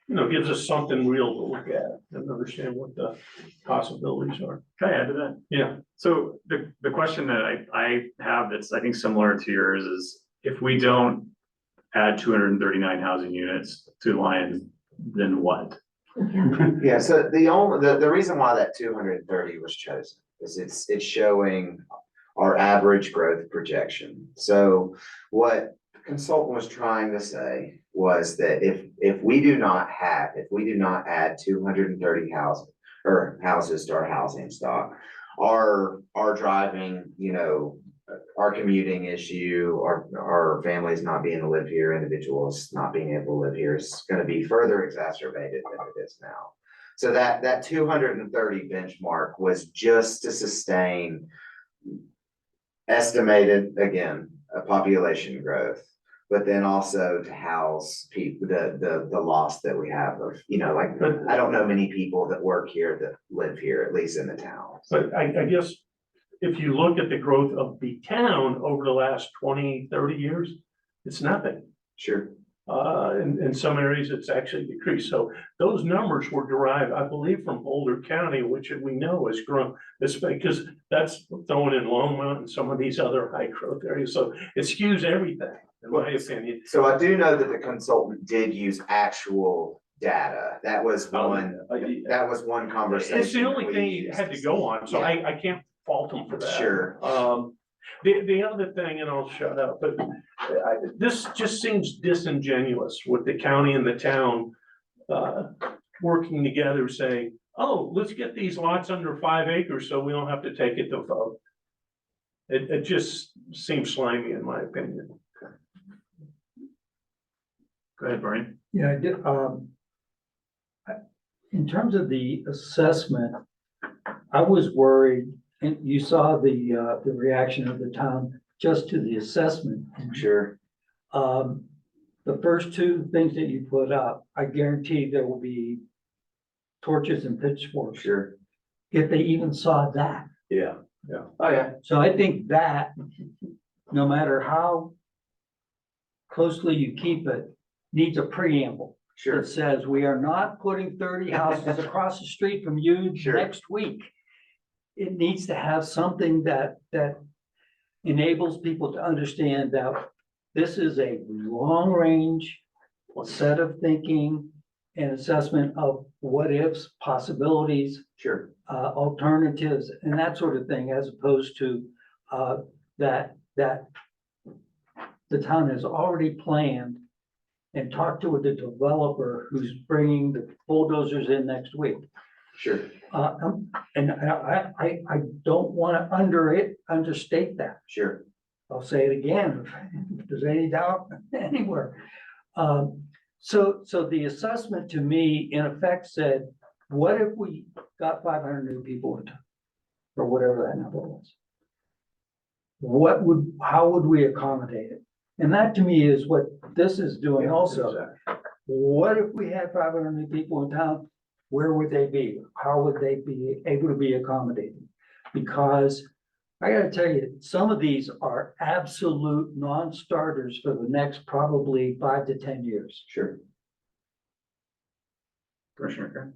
you know, gives us something real to look at and understand what the possibilities are. Can I add to that? Yeah. So the question that I have that's I think similar to yours is if we don't add 239 housing units to Lyons, then what? Yeah, so the reason why that 230 was chosen is it's showing our average growth projection. So what the consultant was trying to say was that if we do not add 230 houses to our housing stock, our driving, our commuting issue, our families not being able to live here, individuals not being able to live here is gonna be further exacerbated than it is now. So that 230 benchmark was just to sustain estimated, again, a population growth, but then also to house people, the loss that we have of, like, I don't know many people that work here that live here, at least in the town. But I guess if you look at the growth of the town over the last 20, 30 years, it's nothing. Sure, In some areas, it's actually decreased. So those numbers were derived, I believe, from Boulder County, which we know has grown. It's because that's throwing in Longmont and some of these other high growth areas. So it skews everything, in my opinion. so I do know that the consultant did use actual data. That was one conversation. It's the only we thing you used. had to go on, so Yeah. I can't fault them for that. Sure. The other thing, and I'll shut up, but this just seems disingenuous with the county and the town working together saying, oh, let's get these lots under 5 acres so we don't have to take it to vote. It just seems slimy in my opinion. Go ahead, Brian. Yeah, I did, in terms of the assessment, I was worried, and you saw the reaction of the town just to the assessment. Sure, The first two things that you put up, I guarantee there will be torches and pitchforks, sure. if they even saw that. Yeah. Oh, yeah. So I think that, no matter how closely you keep it, needs a preamble. Sure, That says, we are not putting 30 houses across the street from you Sure. next week. It needs to have something that enables people to understand that this is a long-range set of thinking and assessment of what ifs, possibilities, sure, alternatives, and that sort of thing, as opposed to that the town has already planned and talked to the developer who's bringing the bulldozers in next week. sure. And I don't want to understate that. Sure, I'll say it again, if there's any doubt anywhere. So the assessment to me, in effect, said, what if we got 500 new people in town? Or whatever that number was. How would we accommodate it? And that to me is what this is doing also. What if we had 500 new people in town? Where would they be? How would they be able to be accommodated? Because I gotta tell you, some of these are absolute non-starters for the next probably 5 to 10 years. sure. Commissioner Kern?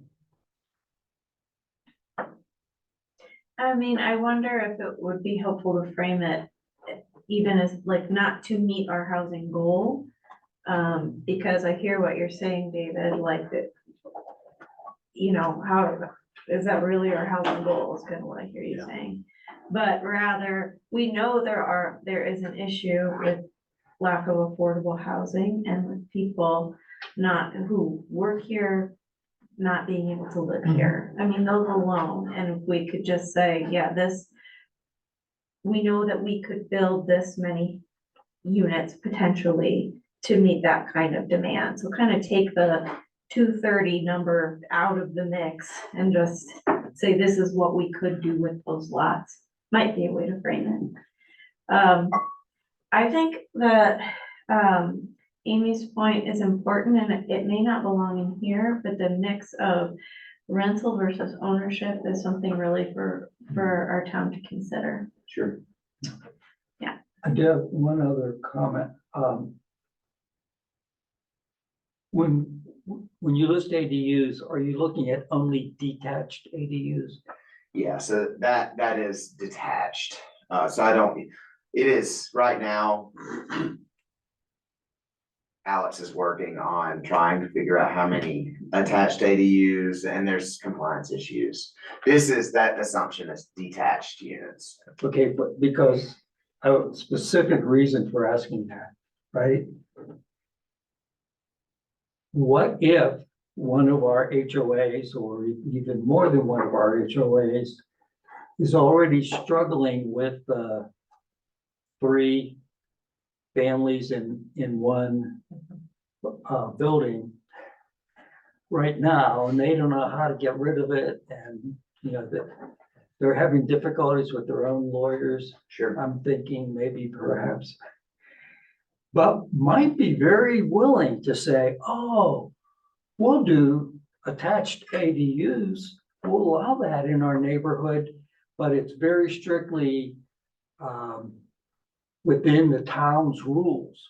I mean, I wonder if it would be helpful to frame it even as like not to meet our housing goal. Because I hear what you're saying, David, like that, how is that really our housing goal is kind of what I hear you saying. But rather, we know there is an issue with lack of affordable housing and with people who work here, not being able to live here. I mean, those alone, and if we could just say, yeah, we know that we could build this many units potentially to meet that kind of demand. So kind of take the 230 number out of the mix and just say, this is what we could do with those lots. Might be a way to frame it. I think that Amy's point is important, and it may not belong in here, but the mix of rental versus ownership is something really for our town to consider. Sure. I do have one other comment. When you list ADUs, are you looking at only detached ADUs? Yeah, so that is detached. So it is right now. Alex is working on trying to figure out how many attached ADUs, and there's compliance issues. That assumption is detached units. Okay, but because a specific reason for asking that, right? What if one of our HOAs, or even more than one of our HOAs, is already struggling with three families in one building right now, and they don't know how to get rid of it, and, you know, they're having difficulties with their own lawyers. Sure. I'm thinking maybe perhaps, but might be very willing to say, oh, we'll do attached ADUs, we'll allow that in our neighborhood, but it's very strictly within the town's rules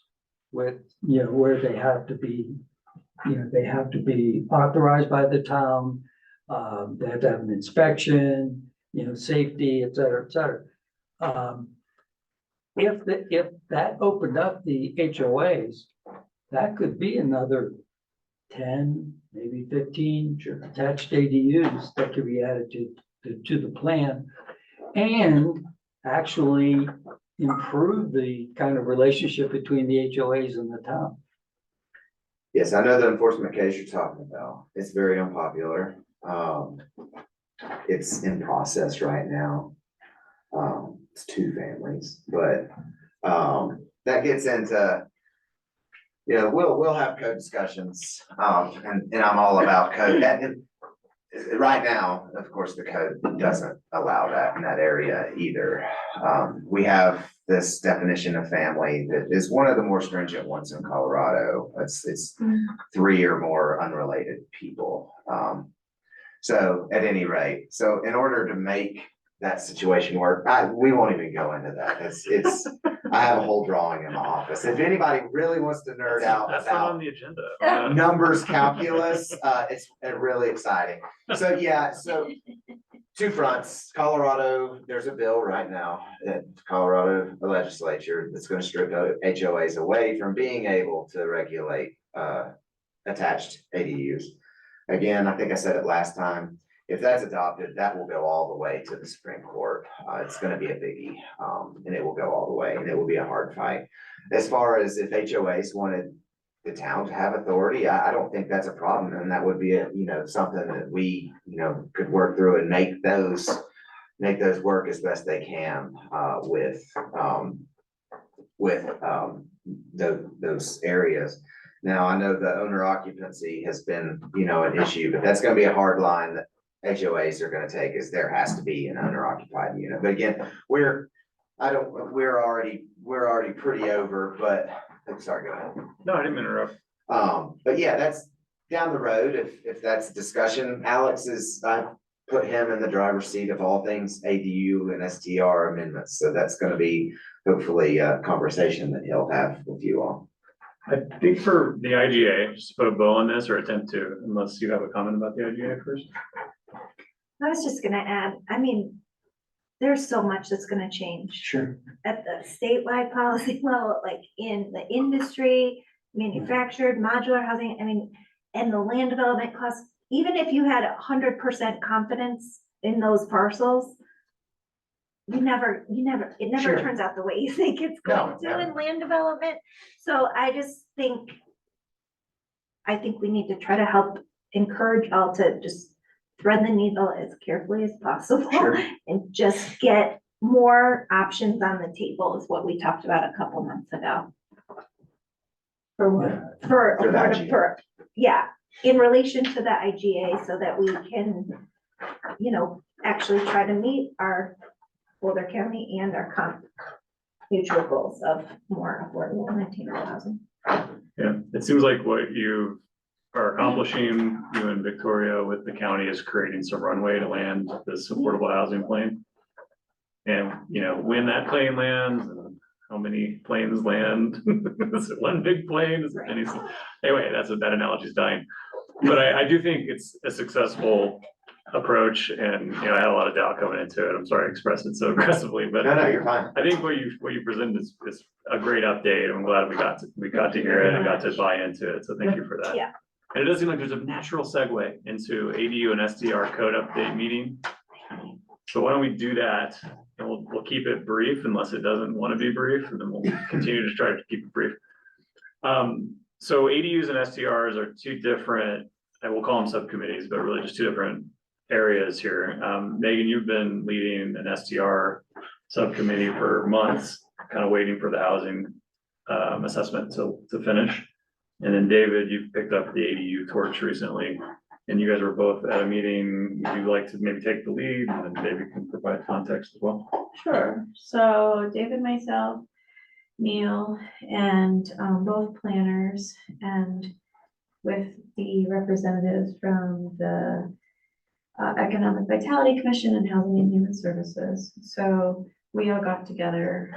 with, you know, where they have to be, you know, they have to be authorized by the town, they have to have an inspection, you know, safety, et cetera, et cetera. If that opened up the HOAs, that could be another 10, maybe 15 attached ADUs that could be added to the plan, and actually improve the kind of relationship between the HOAs and the town. Yes, I know the enforcement case you're talking about. It's very unpopular. It's in process right now. It's 2 families, but that gets into, you know, we'll have code discussions, and I'm all about code. And right now, of course, the code doesn't allow that in that area either. We have this definition of family that is one of the more stringent ones in Colorado. It's 3 or more unrelated people. So at any rate, so in order to make that situation work, we won't even go into that. I have a whole drawing in my office. If anybody really wants to nerd out That's not on about the agenda. numbers calculus, it's really exciting. So yeah, so 2 fronts. Colorado, there's a bill right now at Colorado legislature that's going to strip HOAs away from being able to regulate attached ADUs. Again, I think I said it last time. If that's adopted, that will go all the way to the Supreme Court. It's going to be a biggie, and it will go all the way, and it will be a hard fight. As far as if HOAs wanted the town to have authority, I don't think that's a problem, and that would be something that we, could work through and make those work as best they can with those areas. Now, I know the owner occupancy has been, an issue, but that's going to be a hard line that HOAs are going to take, is there has to be an owner occupied unit. But again, we're already pretty over, but sorry, go ahead. No, I didn't interrupt. But yeah, that's down the road. If that's discussion, I put him in the driver's seat of all things ADU and STR amendments. So that's going to be hopefully a conversation that he'll have with you all. I think for the IGA, just to put a bow on this, or attempt to, unless you have a comment about the IGA first. I was just gonna add, there's so much that's gonna change. Sure. At the statewide policy level, like in the industry, manufactured, modular housing, and the land development costs, even if you had 100% confidence in those parcels, it never Sure. turns out the way you think it's going to in land development. So I think we need to try to help encourage all to just thread the needle as carefully as possible. Sure. And just get more options on the table is what we talked about a couple months ago. In relation to the IGA, so that we can, actually try to meet our Boulder County and our mutual goals of more affordable and attainable housing. Yeah, it seems like what you are accomplishing, you and Victoria with the county, is creating some runway to land this affordable housing plane. And, when that plane lands, and how many planes land, is it one big plane? Is it anyway, that analogy is dying. But I do think it's a successful approach, and, you know, I had a lot of doubt coming into it. I'm sorry I expressed it so aggressively, but No, you're fine. I think what you presented is a great update. I'm glad we got to hear it and got to buy into it, so thank you for that. Yeah. And it does seem like there's a natural segue into ADU and STR code update meeting. So why don't we do that, and we'll keep it brief unless it doesn't want to be brief, and then we'll continue to try to keep it brief. So ADUs and STRs are two different, and we'll call them subcommittees, but really just two different areas here. Megan, you've been leading an STR subcommittee for months, kind of waiting for the housing assessment to finish. And then David, you've picked up the ADU torch recently, and you guys were both at a meeting. Would you like to maybe take the lead, and then David can provide context as well? Sure. So David, myself, Neil, and both planners, and with the representatives from the Economic Vitality Commission and Housing and Human Services. So we all got together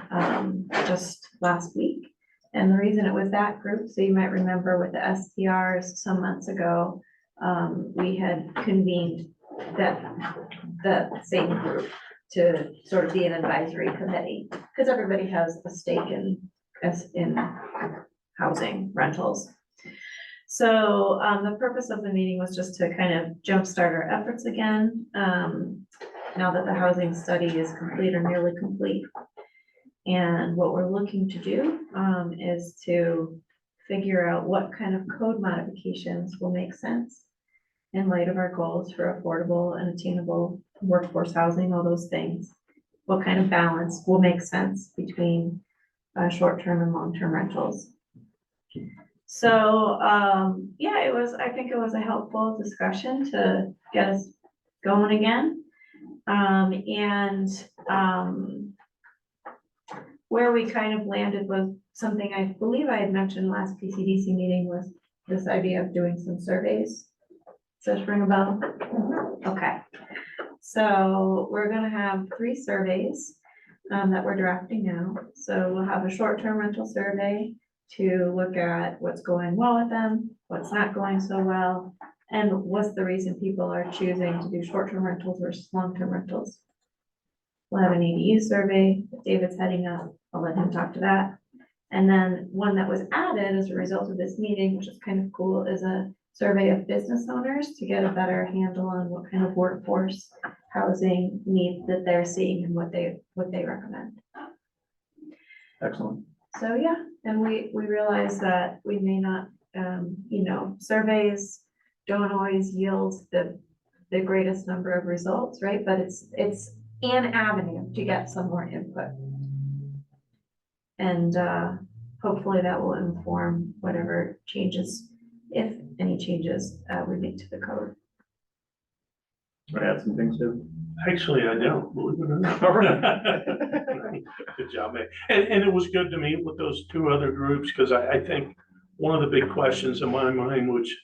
just last week. And the reason it was that group, so you might remember with the STRs some months ago, we had convened the same group to sort of be an advisory committee, because everybody has a stake in housing rentals. So the purpose of the meeting was just to kind of jumpstart our efforts again, now that the housing study is complete or nearly complete. And what we're looking to do is to figure out what kind of code modifications will make sense in light of our goals for affordable and attainable workforce housing, all those things. What kind of balance will make sense between short-term and long-term rentals. So, yeah, I think it was a helpful discussion to get us going again. Where we kind of landed was something I believe I had mentioned last PCDC meeting, was this idea of doing some surveys. Does this ring a bell? Okay. So we're gonna have 3 surveys that we're drafting now. So we'll have a short-term rental survey to look at what's going well with them, what's not going so well, and what's the reason people are choosing to do short-term rentals versus long-term rentals. We'll have an ADU survey that David's heading up. I'll let him talk to that. And then one that was added as a result of this meeting, which is kind of cool, is a survey of business owners to get a better handle on what kind of workforce housing needs that they're seeing and what they recommend. Excellent. So, yeah, and we realize that we may not, surveys don't always yield the greatest number of results, right? But it's an avenue to get some more input. And hopefully that will inform whatever changes, if any changes, we make to the code. I add some things too. Actually, I don't, believe it or not. Good job, man. And it was good to meet with those 2 other groups, because I think one of the big questions in my mind, which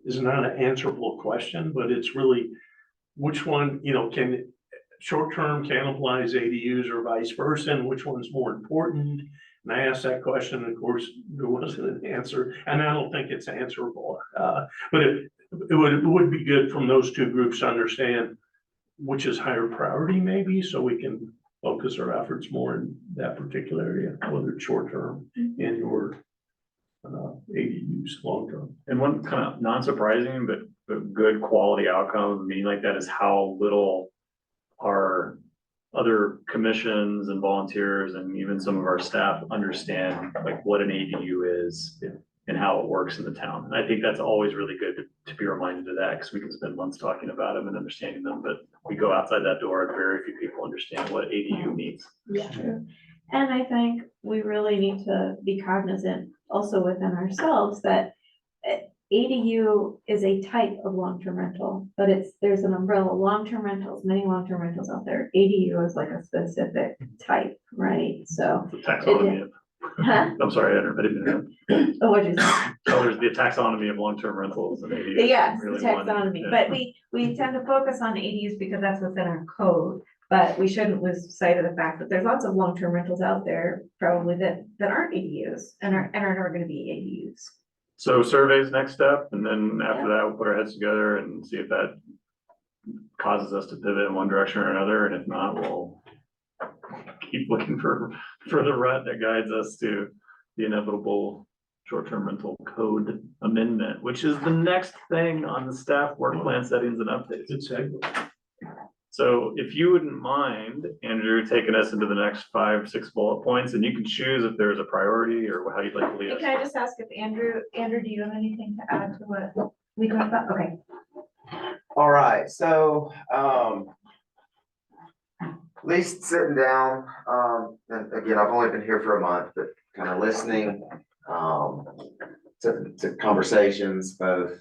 is not an answerable question, but it's really which one, can short-term cannibalize ADUs or vice versa, and which one's more important? And I asked that question, and of course, there wasn't an answer, and I don't think it's answerable. But it would be good from those 2 groups to understand which is higher priority maybe, so we can focus our efforts more in that particular area, whether it's short-term and or ADUs long-term. And one kind of non-surprising, but good quality outcome of a meeting like that is how little our other commissions and volunteers and even some of our staff understand like what an ADU is and how it works in the town. And I think that's always really good to be reminded of that, because we can spend months talking about them and understanding them, but we go outside that door and very few people understand what ADU means. Yeah. And I think we really need to be cognizant also within ourselves that ADU is a type of long-term rental, but there's an umbrella, long-term rentals, many long-term rentals out there. ADU is like a specific type, right? So. The taxonomy of, Huh? I'm sorry, I didn't know. Oh, what'd you say? So there's the taxonomy of long-term rentals and ADUs. Yes, the Really one, taxonomy, yeah. but we tend to focus on ADUs because that's what's in our code. But we shouldn't lose sight of the fact that there's lots of long-term rentals out there probably that aren't ADUs and are never gonna be ADUs. So surveys next step, and then after that, we'll put our heads together and see if that causes us to pivot in one direction or another, and if not, we'll keep looking for the rut that guides us to the inevitable short-term rental code amendment, which is the next thing on the staff work plan settings and updates. Good segue. So if you wouldn't mind, Andrew, taking us into the next 5-6 bullet points, and you can choose if there's a priority or how you'd like to lead Hey, us. can I just ask if Andrew, do you have anything to add to what we talked about? Okay. All right, so, at least sitting down, and again, I've only been here for a month, but kind of listening, to conversations, both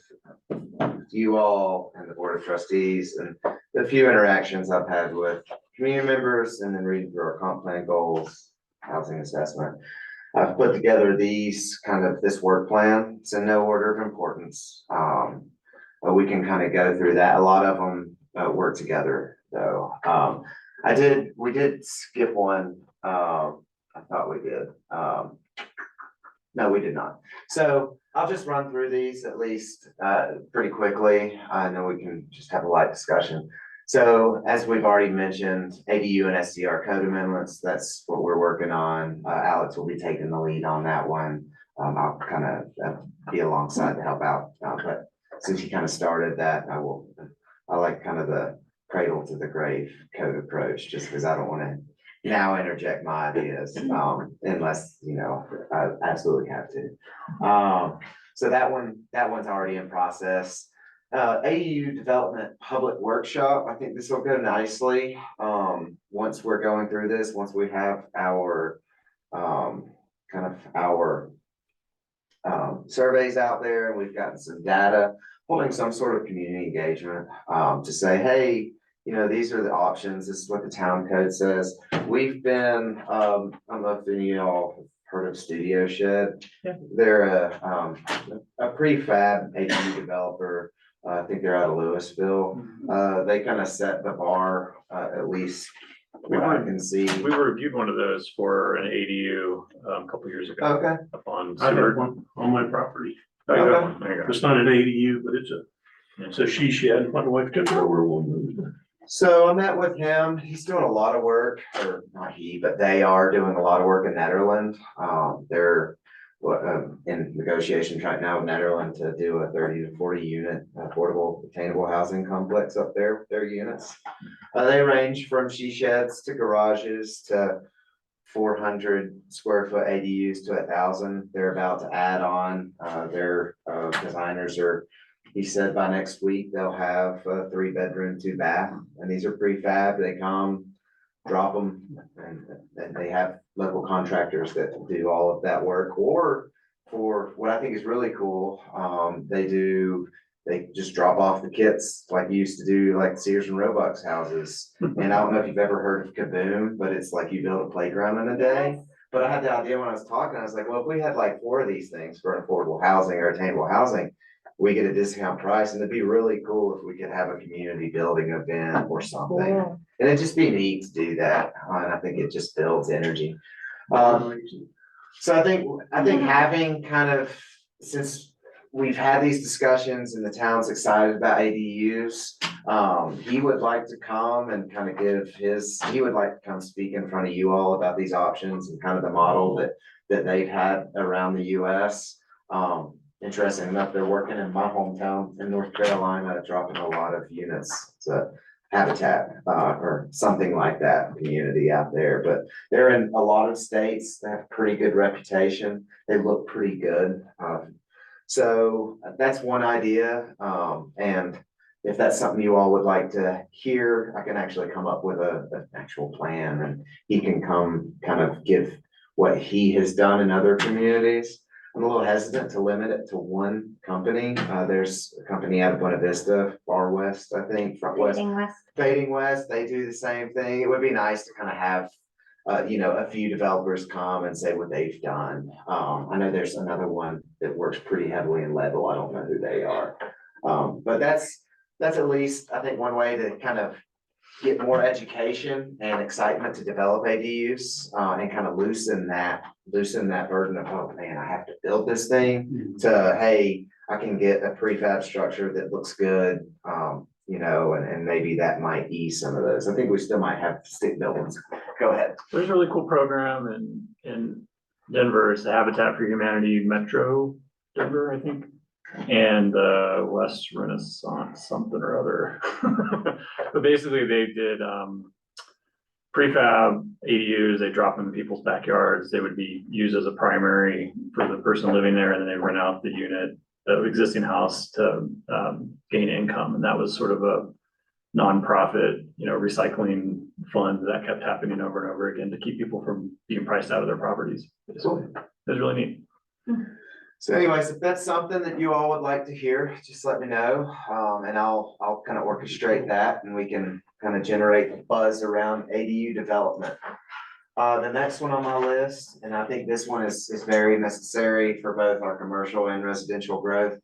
you all and the Board of Trustees, and the few interactions I've had with community members, and then reading through our comp plan goals, housing assessment. I've put together this work plan. It's in no order of importance. But we can kind of go through that. A lot of them work together, though. We did skip one. I thought we did. No, we did not. So I'll just run through these at least pretty quickly. And then we can just have a light discussion. So as we've already mentioned, ADU and SDR code amendments, that's what we're working on. Alex will be taking the lead on that one. I'll kind of be alongside to help out. But since you kind of started that, I like kind of the cradle to the grave code approach, just because I don't want to now interject my ideas, unless, I absolutely have to. So that one's already in process. AU development public workshop, I think this will go nicely. Once we're going through this, once we have our, surveys out there, and we've gotten some data, holding some sort of community engagement, to say, hey, these are the options. This is what the town code says. We've been, I don't know if any of y'all have heard of Studio Shed. Yeah. They're a prefab ADU developer. I think they're out of Louisville. They kind of set the bar, at least what I can see. We reviewed one of those for an ADU a couple years ago. Okay. Up on I have Seward. one on my property. Oh, you got Okay. one. There you go. It's not an ADU, but it's a she shed. My wife took it over one moved. So I met with him. He's doing a lot of work, or not he, but they are doing a lot of work in Netherlands. They're in negotiations right now with Netherlands to do a 30 to 40 unit affordable attainable housing complex up there with their units. They range from she sheds to garages to 400 square foot ADUs to 1,000. They're about to add on. Their designers he said by next week, they'll have a 3-bedroom, 2-bath, and these are prefab. They come, drop them, and they have local contractors that do all of that work. Or for what I think is really cool, they just drop off the kits like you used to do, like Sears and Roebuck's houses. And I don't know if you've ever heard of Kaboom, but it's like you build a playground in a day. But I had the idea when I was talking, I was like, well, if we had like 4 of these things for an affordable housing or attainable housing, we get a discount price, and it'd be really cool if we could have a community building event or something. Cool. And it'd just be neat to do that, and I think it just builds energy. So I think having since we've had these discussions and the town's excited about ADUs, he would like to come and kind of he would like to come speak in front of you all about these options and kind of the model that they've had around the US. Interesting enough, they're working in my hometown in North Carolina, dropping a lot of units to Habitat, or something like that community out there. But they're in a lot of states. They have a pretty good reputation. They look pretty good. So that's one idea. And if that's something you all would like to hear, I can actually come up with an actual plan, and he can come kind of give what he has done in other communities. I'm a little hesitant to limit it to one company. There's a company out of Buena Vista, Far West, I think, Front West. Fading West, they do the same thing. It would be nice to kind of have, a few developers come and say what they've done. I know there's another one that works pretty heavily in Leadville. I don't know who they are. But that's at least, I think, one way to kind of get more education and excitement to develop ADUs, and kind of loosen that burden of, oh man, I have to build this thing, to, hey, I can get a prefab structure that looks good. you know, and maybe that might ease some of those. I think we still might have stick buildings. Go ahead. There's a really cool program in Denver, it's the Habitat for Humanity Metro Denver, I think. And West Renaissance something or other. But basically they did prefab ADUs, they drop them in people's backyards, they would be used as a primary for the person living there, and then they rent out the unit, the existing house to gain income, and that was sort of a nonprofit, you know, recycling fund that kept happening over and over again to keep people from being priced out of their properties. Basically. It was really neat. So anyways, if that's something that you all would like to hear, just let me know, and I'll kind of orchestrate that, and we can kind of generate buzz around ADU development. The next one on my list, and I think this one is very necessary for both our commercial and residential growth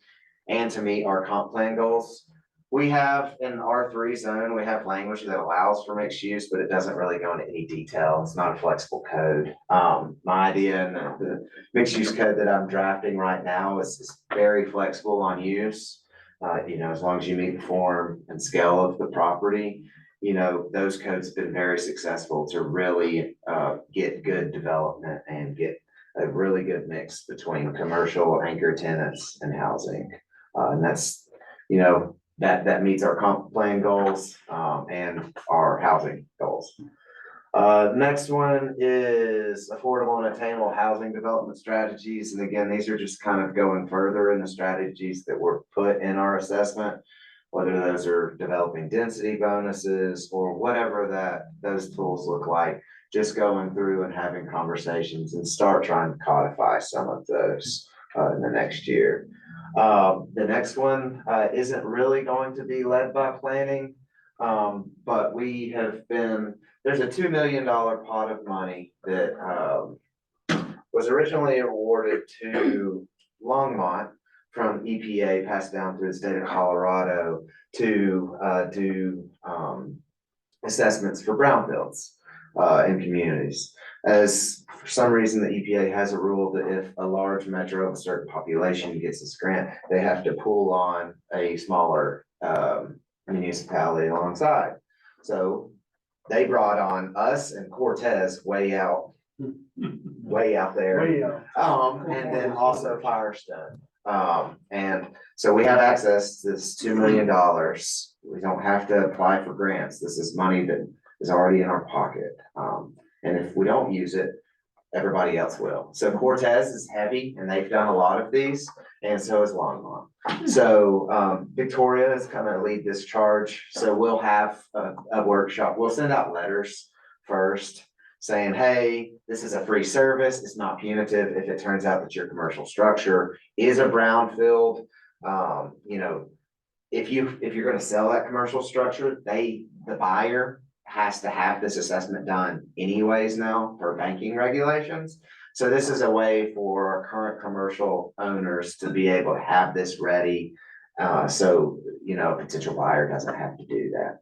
and to meet our comp plan goals. We have in R3 zone, we have language that allows for mixed use, but it doesn't really go into any detail. It's not a flexible code. My idea and the mixed use code that I'm drafting right now is very flexible on use. You know, as long as you meet the form and scale of the property, you know, those codes have been very successful to really get good development and get a really good mix between commercial anchor tenants and housing. And that's, you know, that meets our comp plan goals and our housing goals. Next one is affordable and attainable housing development strategies. And again, these are just kind of going further in the strategies that were put in our assessment, whether those are developing density bonuses or whatever those tools look like, just going through and having conversations and start trying to codify some of those in the next year. The next one isn't really going to be led by planning, but there's a $2 million pot of money that was originally awarded to Longmont from EPA, passed down through the state of Colorado to do assessments for brownfields in communities. As for some reason, the EPA has a rule that if a large metro of a certain population gets this grant, they have to pool on a smaller municipality alongside. So they brought on us and Cortez way out there. Way out. And then also Firestone. And so we have access to this $2 million. We don't have to apply for grants. This is money that is already in our pocket. And if we don't use it, everybody else will. So Cortez is heavy and they've done a lot of these, and so is Longmont. So Victoria is kind of lead this charge. So we'll have a workshop. We'll send out letters first saying, hey, this is a free service. It's not punitive if it turns out that your commercial structure is a brownfield. You know, if you're going to sell that commercial structure, the buyer has to have this assessment done anyways now for banking regulations. So this is a way for our current commercial owners to be able to have this ready. So, you know, a potential buyer doesn't have to do that.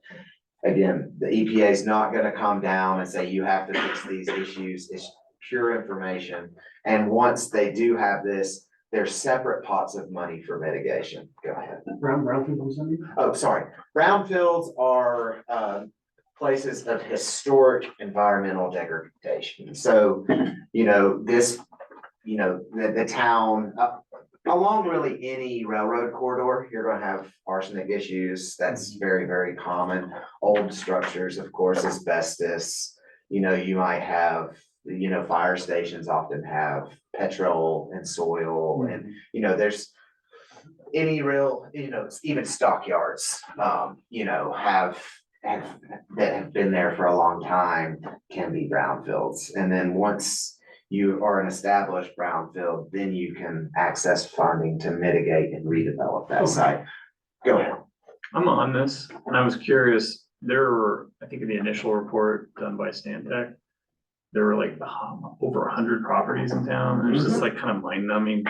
Again, the EPA is not going to come down and say you have to fix these issues. It's pure information. And once they do have this, there's separate pots of money for mitigation. Go ahead. Brownfields, I mean? Oh, sorry. Brownfields are places of historic environmental degradation. So, you know, the town, along really any railroad corridor, you're going to have arsenic issues. That's very, very common. Old structures, of course, asbestos. You know, you might have, you know, fire stations often have petrol and soil, and, you know, there's any real, you know, even stockyards, you know, that have been there for a long time can be brownfields. And then once you are an established brownfield, then you can access funding to mitigate and redevelop that site. Go ahead. I'm on this, and I was curious, there were, I think in the initial report done by Stantec, there were like over 100 properties in town, and it's just like kind of mind numbing.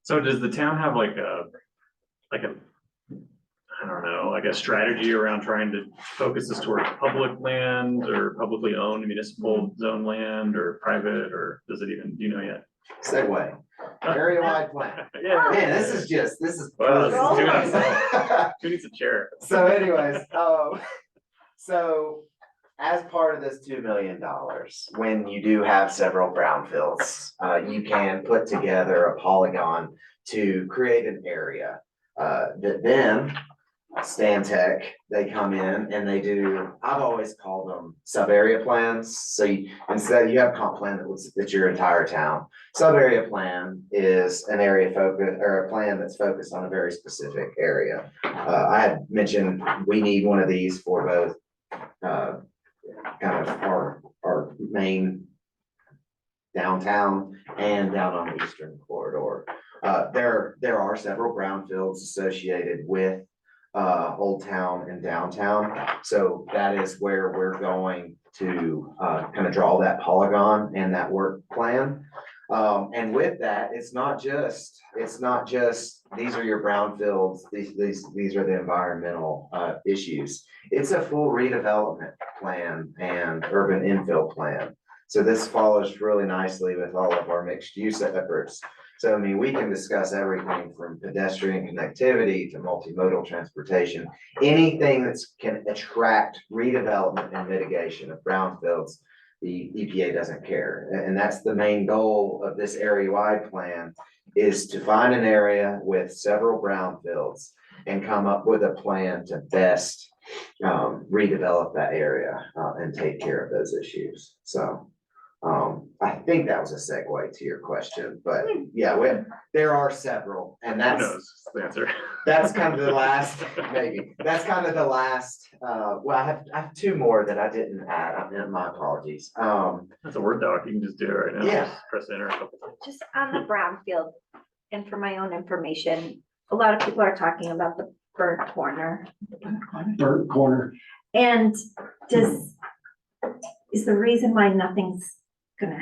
So does the town have like a I don't know, like a strategy around trying to focus this towards public land or publicly owned municipal zone land or private, or does it even, do you know yet? Segue. area-wide plan. Yeah. Man, this is. Wow, this is doing it. Who needs a chair? So anyways, so as part of this $2 million, when you do have several brownfields, you can put together a polygon to create an area. That then Stantec, they come in and they do, I've always called them sub-area plans. So instead you have a comp plan that's your entire town. Sub-area plan is an area focus or a plan that's focused on a very specific area. I had mentioned we need one of these for both kind of our main downtown and down on the eastern corridor. There are several brownfields associated with Old Town and downtown. So that is where we're going to kind of draw that polygon and that work plan. And with that, it's not just these are your brownfields, these are the environmental issues. It's a full redevelopment plan and urban infill plan. So this follows really nicely with all of our mixed use efforts. So I mean, we can discuss everything from pedestrian connectivity to multimodal transportation, anything that can attract redevelopment and mitigation of brownfields. The EPA doesn't care. And that's the main goal of this area-wide plan, is to find an area with several brownfields and come up with a plan to best redevelop that area and take care of those issues. So I think that was a segue to your question, but yeah, there are several, and Who that's knows the answer? that's kind of the last, maybe, that's kind of the last, well, I have two more that I didn't add, my apologies. That's a Word doc, you can just do it right now. Yeah. Just press enter a couple times. Just on the brownfield, and for my own information, a lot of people are talking about the burnt corner. Burnt corner. And is the reason why nothing's gonna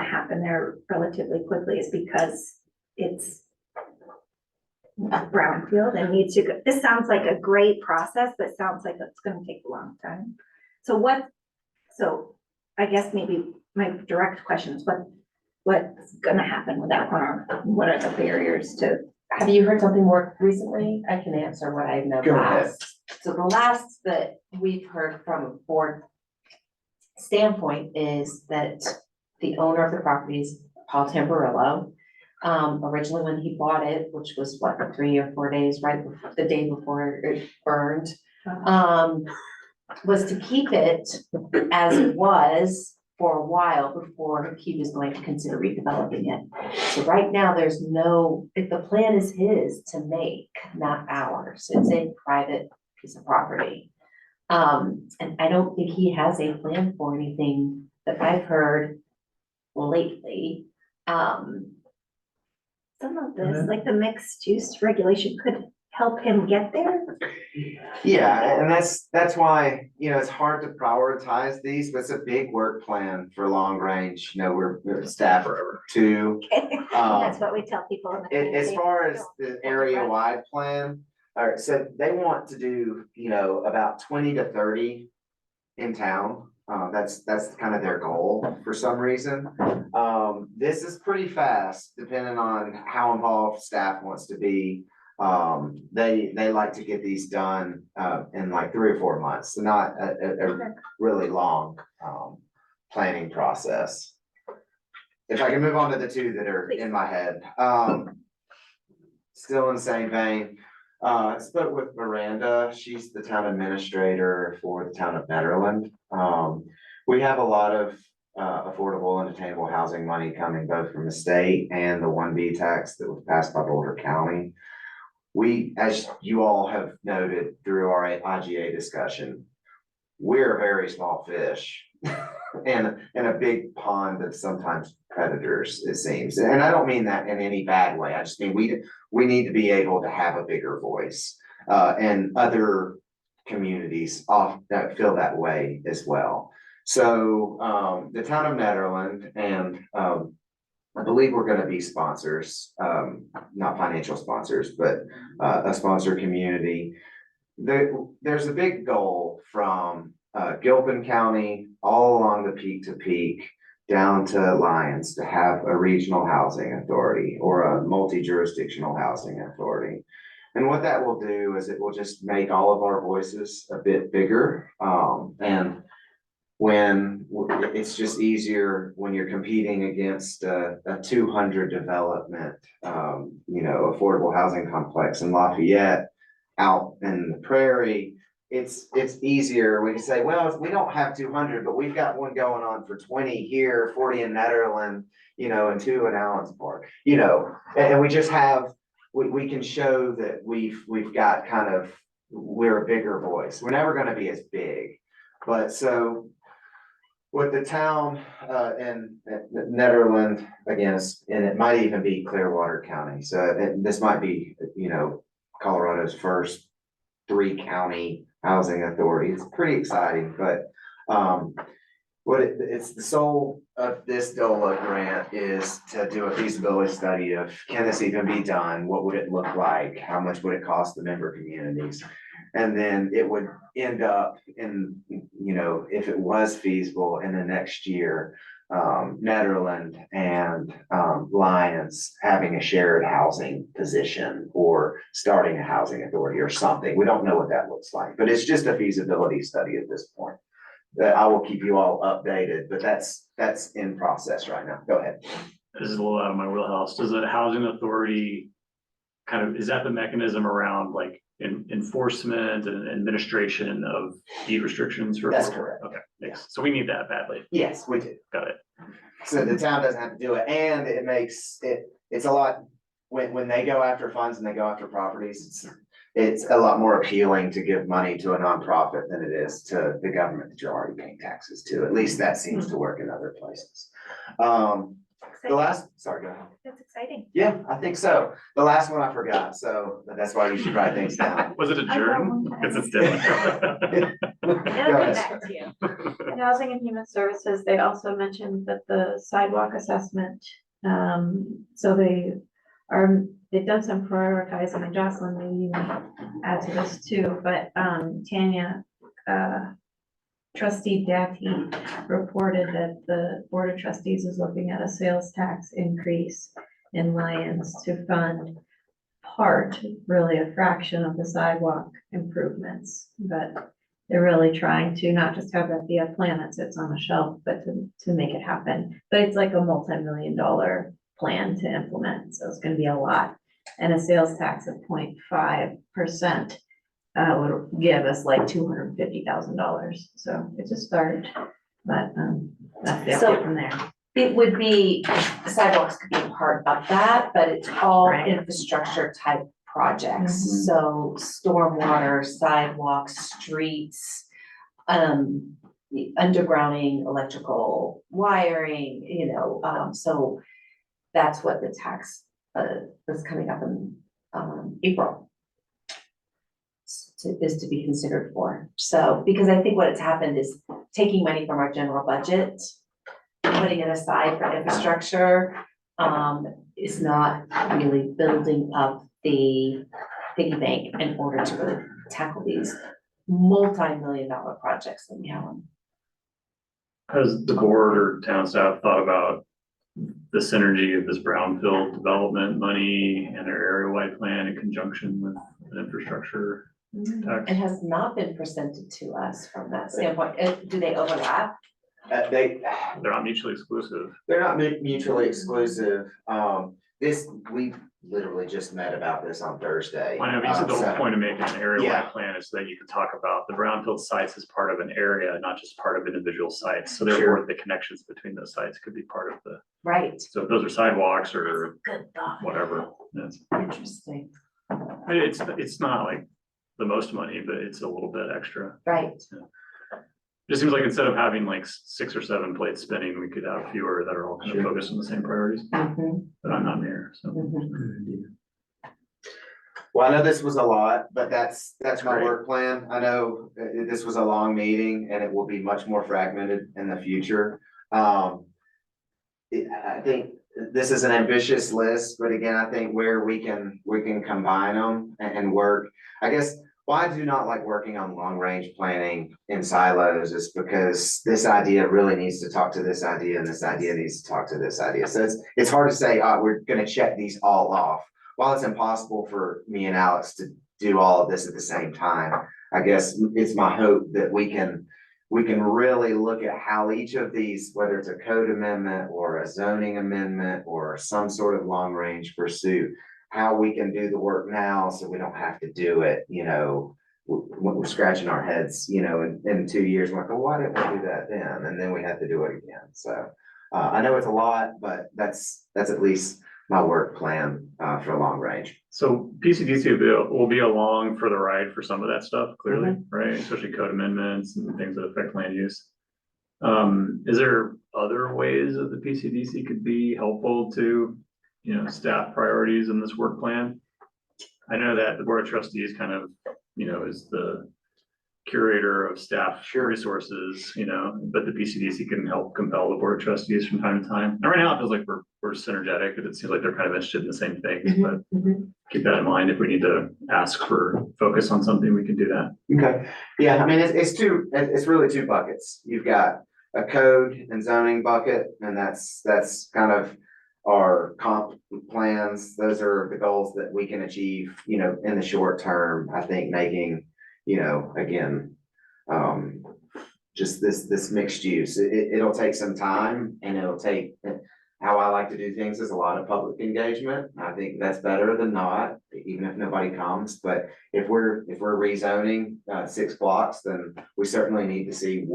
happen there relatively quickly is because it's brownfield and needs to go, this sounds like a great process, but sounds like it's gonna take a long time. So I guess maybe my direct question is what's gonna happen with that corner? What are the barriers to? Have you heard something more recently? I can answer what I know Go ahead. last. So the last that we've heard from a board standpoint is that the owner of the property is Paul Tamburillo. Originally when he bought it, which was what, 3 or 4 days, right before, the day before it burned, was to keep it as it was for a while before he was going to consider redeveloping it. So right now, there's no, if the plan is his to make, not ours, it's a private piece of property. And I don't think he has a plan for anything that I've heard lately. Some of this, like the mixed use regulation could help him get there. Yeah, and that's why, it's hard to prioritize these, but it's a big work plan for long range, we're staff Forever. too. That's what we tell people in the As community. far as the area-wide plan, all right, so they want to do, about 20 to 30 in town. That's kind of their goal for some reason. This is pretty fast, depending on how involved staff wants to be. They like to get these done in like 3 or 4 months, not a really long planning process. If I can move on to the two that are in my head, still in the same vein. I spoke with Miranda. She's the town administrator for the town of Nederland. We have a lot of affordable and attainable housing money coming both from the state and the 1B tax that was passed by Boulder County. We, as you all have noted through our IGA discussion, we're a very small fish in a big pond of sometimes predators, it seems. And I don't mean that in any bad way. I just mean we need to be able to have a bigger voice. And other communities feel that way as well. So the town of Nederland and I believe we're going to be sponsors, not financial sponsors, but a sponsor community. There's a big goal from Gilpin County all along the peak to peak down to Lyons to have a regional housing authority or a multi-jurisdictional housing authority. And what that will do is it will just make all of our voices a bit bigger. And when it's just easier when you're competing against a 200 development, affordable housing complex in Lafayette out in the prairie. It's easier. We can say, well, we don't have 200, but we've got one going on for 20 here, 40 in Nederland, and 2 in Allensburg, and we just have, we can show that we've got we're a bigger voice. We're never gonna be as big. But so with the town in Nederland, again, and it might even be Clearwater County. So this might be, Colorado's first 3-county housing authority. It's pretty exciting, but it's the soul of this DOLA grant is to do a feasibility study of, can this even be done? What would it look like? How much would it cost the member communities? And then it would end up in, if it was feasible in the next year, Nederland and Lyons having a shared housing position or starting a housing authority or something. We don't know what that looks like, but it's just a feasibility study at this point. I will keep you all updated, but that's in process right now. Go ahead. This is a little out of my wheelhouse. Does a housing authority is that the mechanism around like enforcement and administration of deed restrictions? That's correct. Okay, thanks. So we need that badly. Yes, we do. Got it. So the town doesn't have to do it, and it makes it's a lot, when they go after funds and they go after properties, it's a lot more appealing to give money to a nonprofit than it is to the government that you're already paying taxes to. At least that seems to work in other places. Sorry, go ahead. That's exciting. Yeah, I think so. The last one I forgot, so that's why you should write things down. Was it adjourned? Because it's dead. It'll Go get ahead. back to you. In Housing and Human Services, they also mentioned that the sidewalk assessment, so they've done some prioritizing, and Jocelyn, maybe you might add to this too, but, Tanya, Trustee Datty reported that the Board of Trustees is looking at a sales tax increase in Lyons to fund really a fraction of the sidewalk improvements, but they're really trying to not just have that be a plan that sits on a shelf, but to make it happen. But it's like a multi-million-dollar plan to implement, so it's gonna be a lot. And a sales tax of 0.5% would give us like $250,000. So it's a start, but that's the update from there. It would be, sidewalks could be a part of that, but it's all Right. infrastructure type projects. Mhm. So stormwater, sidewalks, streets, the undergrounding, electrical wiring, so that's what the tax is coming up in April. Is to be considered for. So, because I think what has happened is taking money from our general budget, putting it aside for infrastructure, is not really building up the piggy bank in order to really tackle these multi-million-dollar projects that we have. Has the board or town staff thought about the synergy of this brownfield development money and their area-wide plan in conjunction with an infrastructure tax? It has not been presented to us from that standpoint. Do they overlap? They're not mutually exclusive. They're not mutually exclusive. We literally just met about this on Thursday. I know, but you said the So- whole point of making an area-wide Yeah. plan is so that you can talk about the brownfield sites as part of an area, not just part of individual sites. So Sure. therefore, the connections between those sites could be part of the, Right. so if those are sidewalks or Good thought. whatever. It's, Interesting. it's not like the most money, but it's a little bit extra. Right. Just seems like instead of having like 6 or 7 plates spinning, we could have fewer that are all kind of focused on the same priorities, Mhm, but I'm not near, so. mhm. Well, I know this was a lot, but that's my Great. work plan. I know this was a long meeting and it will be much more fragmented in the future. I think this is an ambitious list, but again, I think where we can combine them and work. I guess why I do not like working on long-range planning in silos is because this idea really needs to talk to this idea and this idea needs to talk to this idea. So it's hard to say, we're gonna check these all off. While it's impossible for me and Alex to do all of this at the same time, I guess it's my hope that we can really look at how each of these, whether it's a code amendment or a zoning amendment or some sort of long-range pursuit, how we can do the work now so we don't have to do it, we're scratching our heads, in 2 years, we're like, well, why didn't we do that then? And then we have to do it again. So I know it's a lot, but that's at least my work plan for long range. So PCDC will be along for the ride for some of that stuff, clearly, right? Especially code amendments and things that affect land use. Is there other ways that the PCDC could be helpful to, staff priorities in this work plan? I know that the Board of Trustees kind of, is the curator of staff resources, but the PCDC can help compel the Board of Trustees from time to time. And right now it feels like we're synergetic, and it seems like they're kind of interested in the same things, but keep that in mind. If we need to ask for focus on something, we can do that. Okay, yeah, I mean, it's really two buckets. You've got a code and zoning bucket, and that's kind of our comp plans. Those are the goals that we can achieve, in the short term. I think making, again, just this mixed use, it'll take some time, and it'll take, how I like to do things is a lot of public engagement. I think that's better than not, even if nobody comes. But if we're rezoning 6 blocks, then we certainly need to see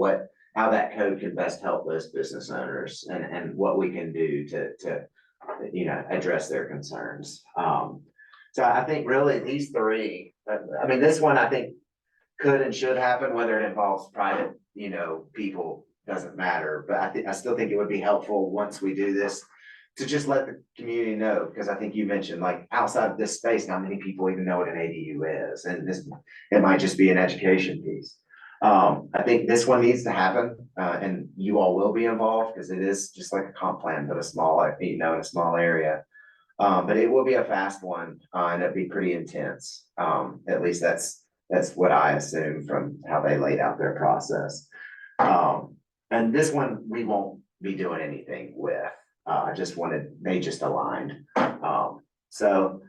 how that code can best help those business owners and what we can do to address their concerns. So I think really these three, I mean, this one I think could and should happen, whether it involves private, people, doesn't matter. But I still think it would be helpful once we do this to just let the community know, because I think you mentioned, like, outside of this space, not many people even know what an ADU is, and it might just be an education piece. I think this one needs to happen, and you all will be involved because it is just like a comp plan, but in a small area. But it will be a fast one, and it'll be pretty intense. At least that's what I assume from how they laid out their process. And this one, we won't be doing anything with. They just aligned. So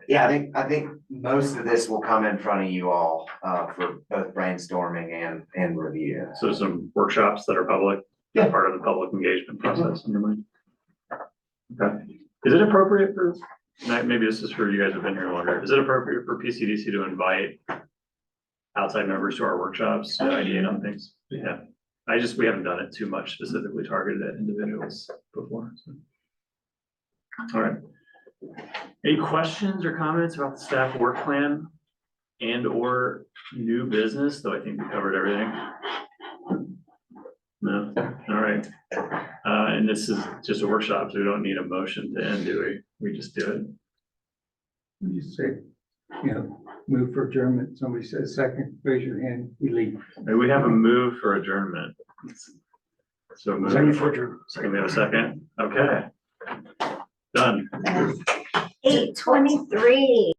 yeah, I think most of this will come in front of you all, for both brainstorming and review. So some workshops that are public, part of the public engagement process in your mind. Okay. Is it appropriate for, maybe this is for you guys who've been here longer, is it appropriate for PCDC to invite outside members to our workshops to ideate on things? Yeah. We haven't done it too much specifically targeted at individuals before. So. All right. Any questions or comments about the staff work plan and or new business? Though I think we covered everything. No. All right. And this is just a workshop, so we don't need a motion to end, do we? We just do it. When you say, move for adjournment, somebody says second, raise your hand, we leave. Maybe we have a move for adjournment. So move. Second for adjournment. Second, we have a second. Okay. Done. 8:23.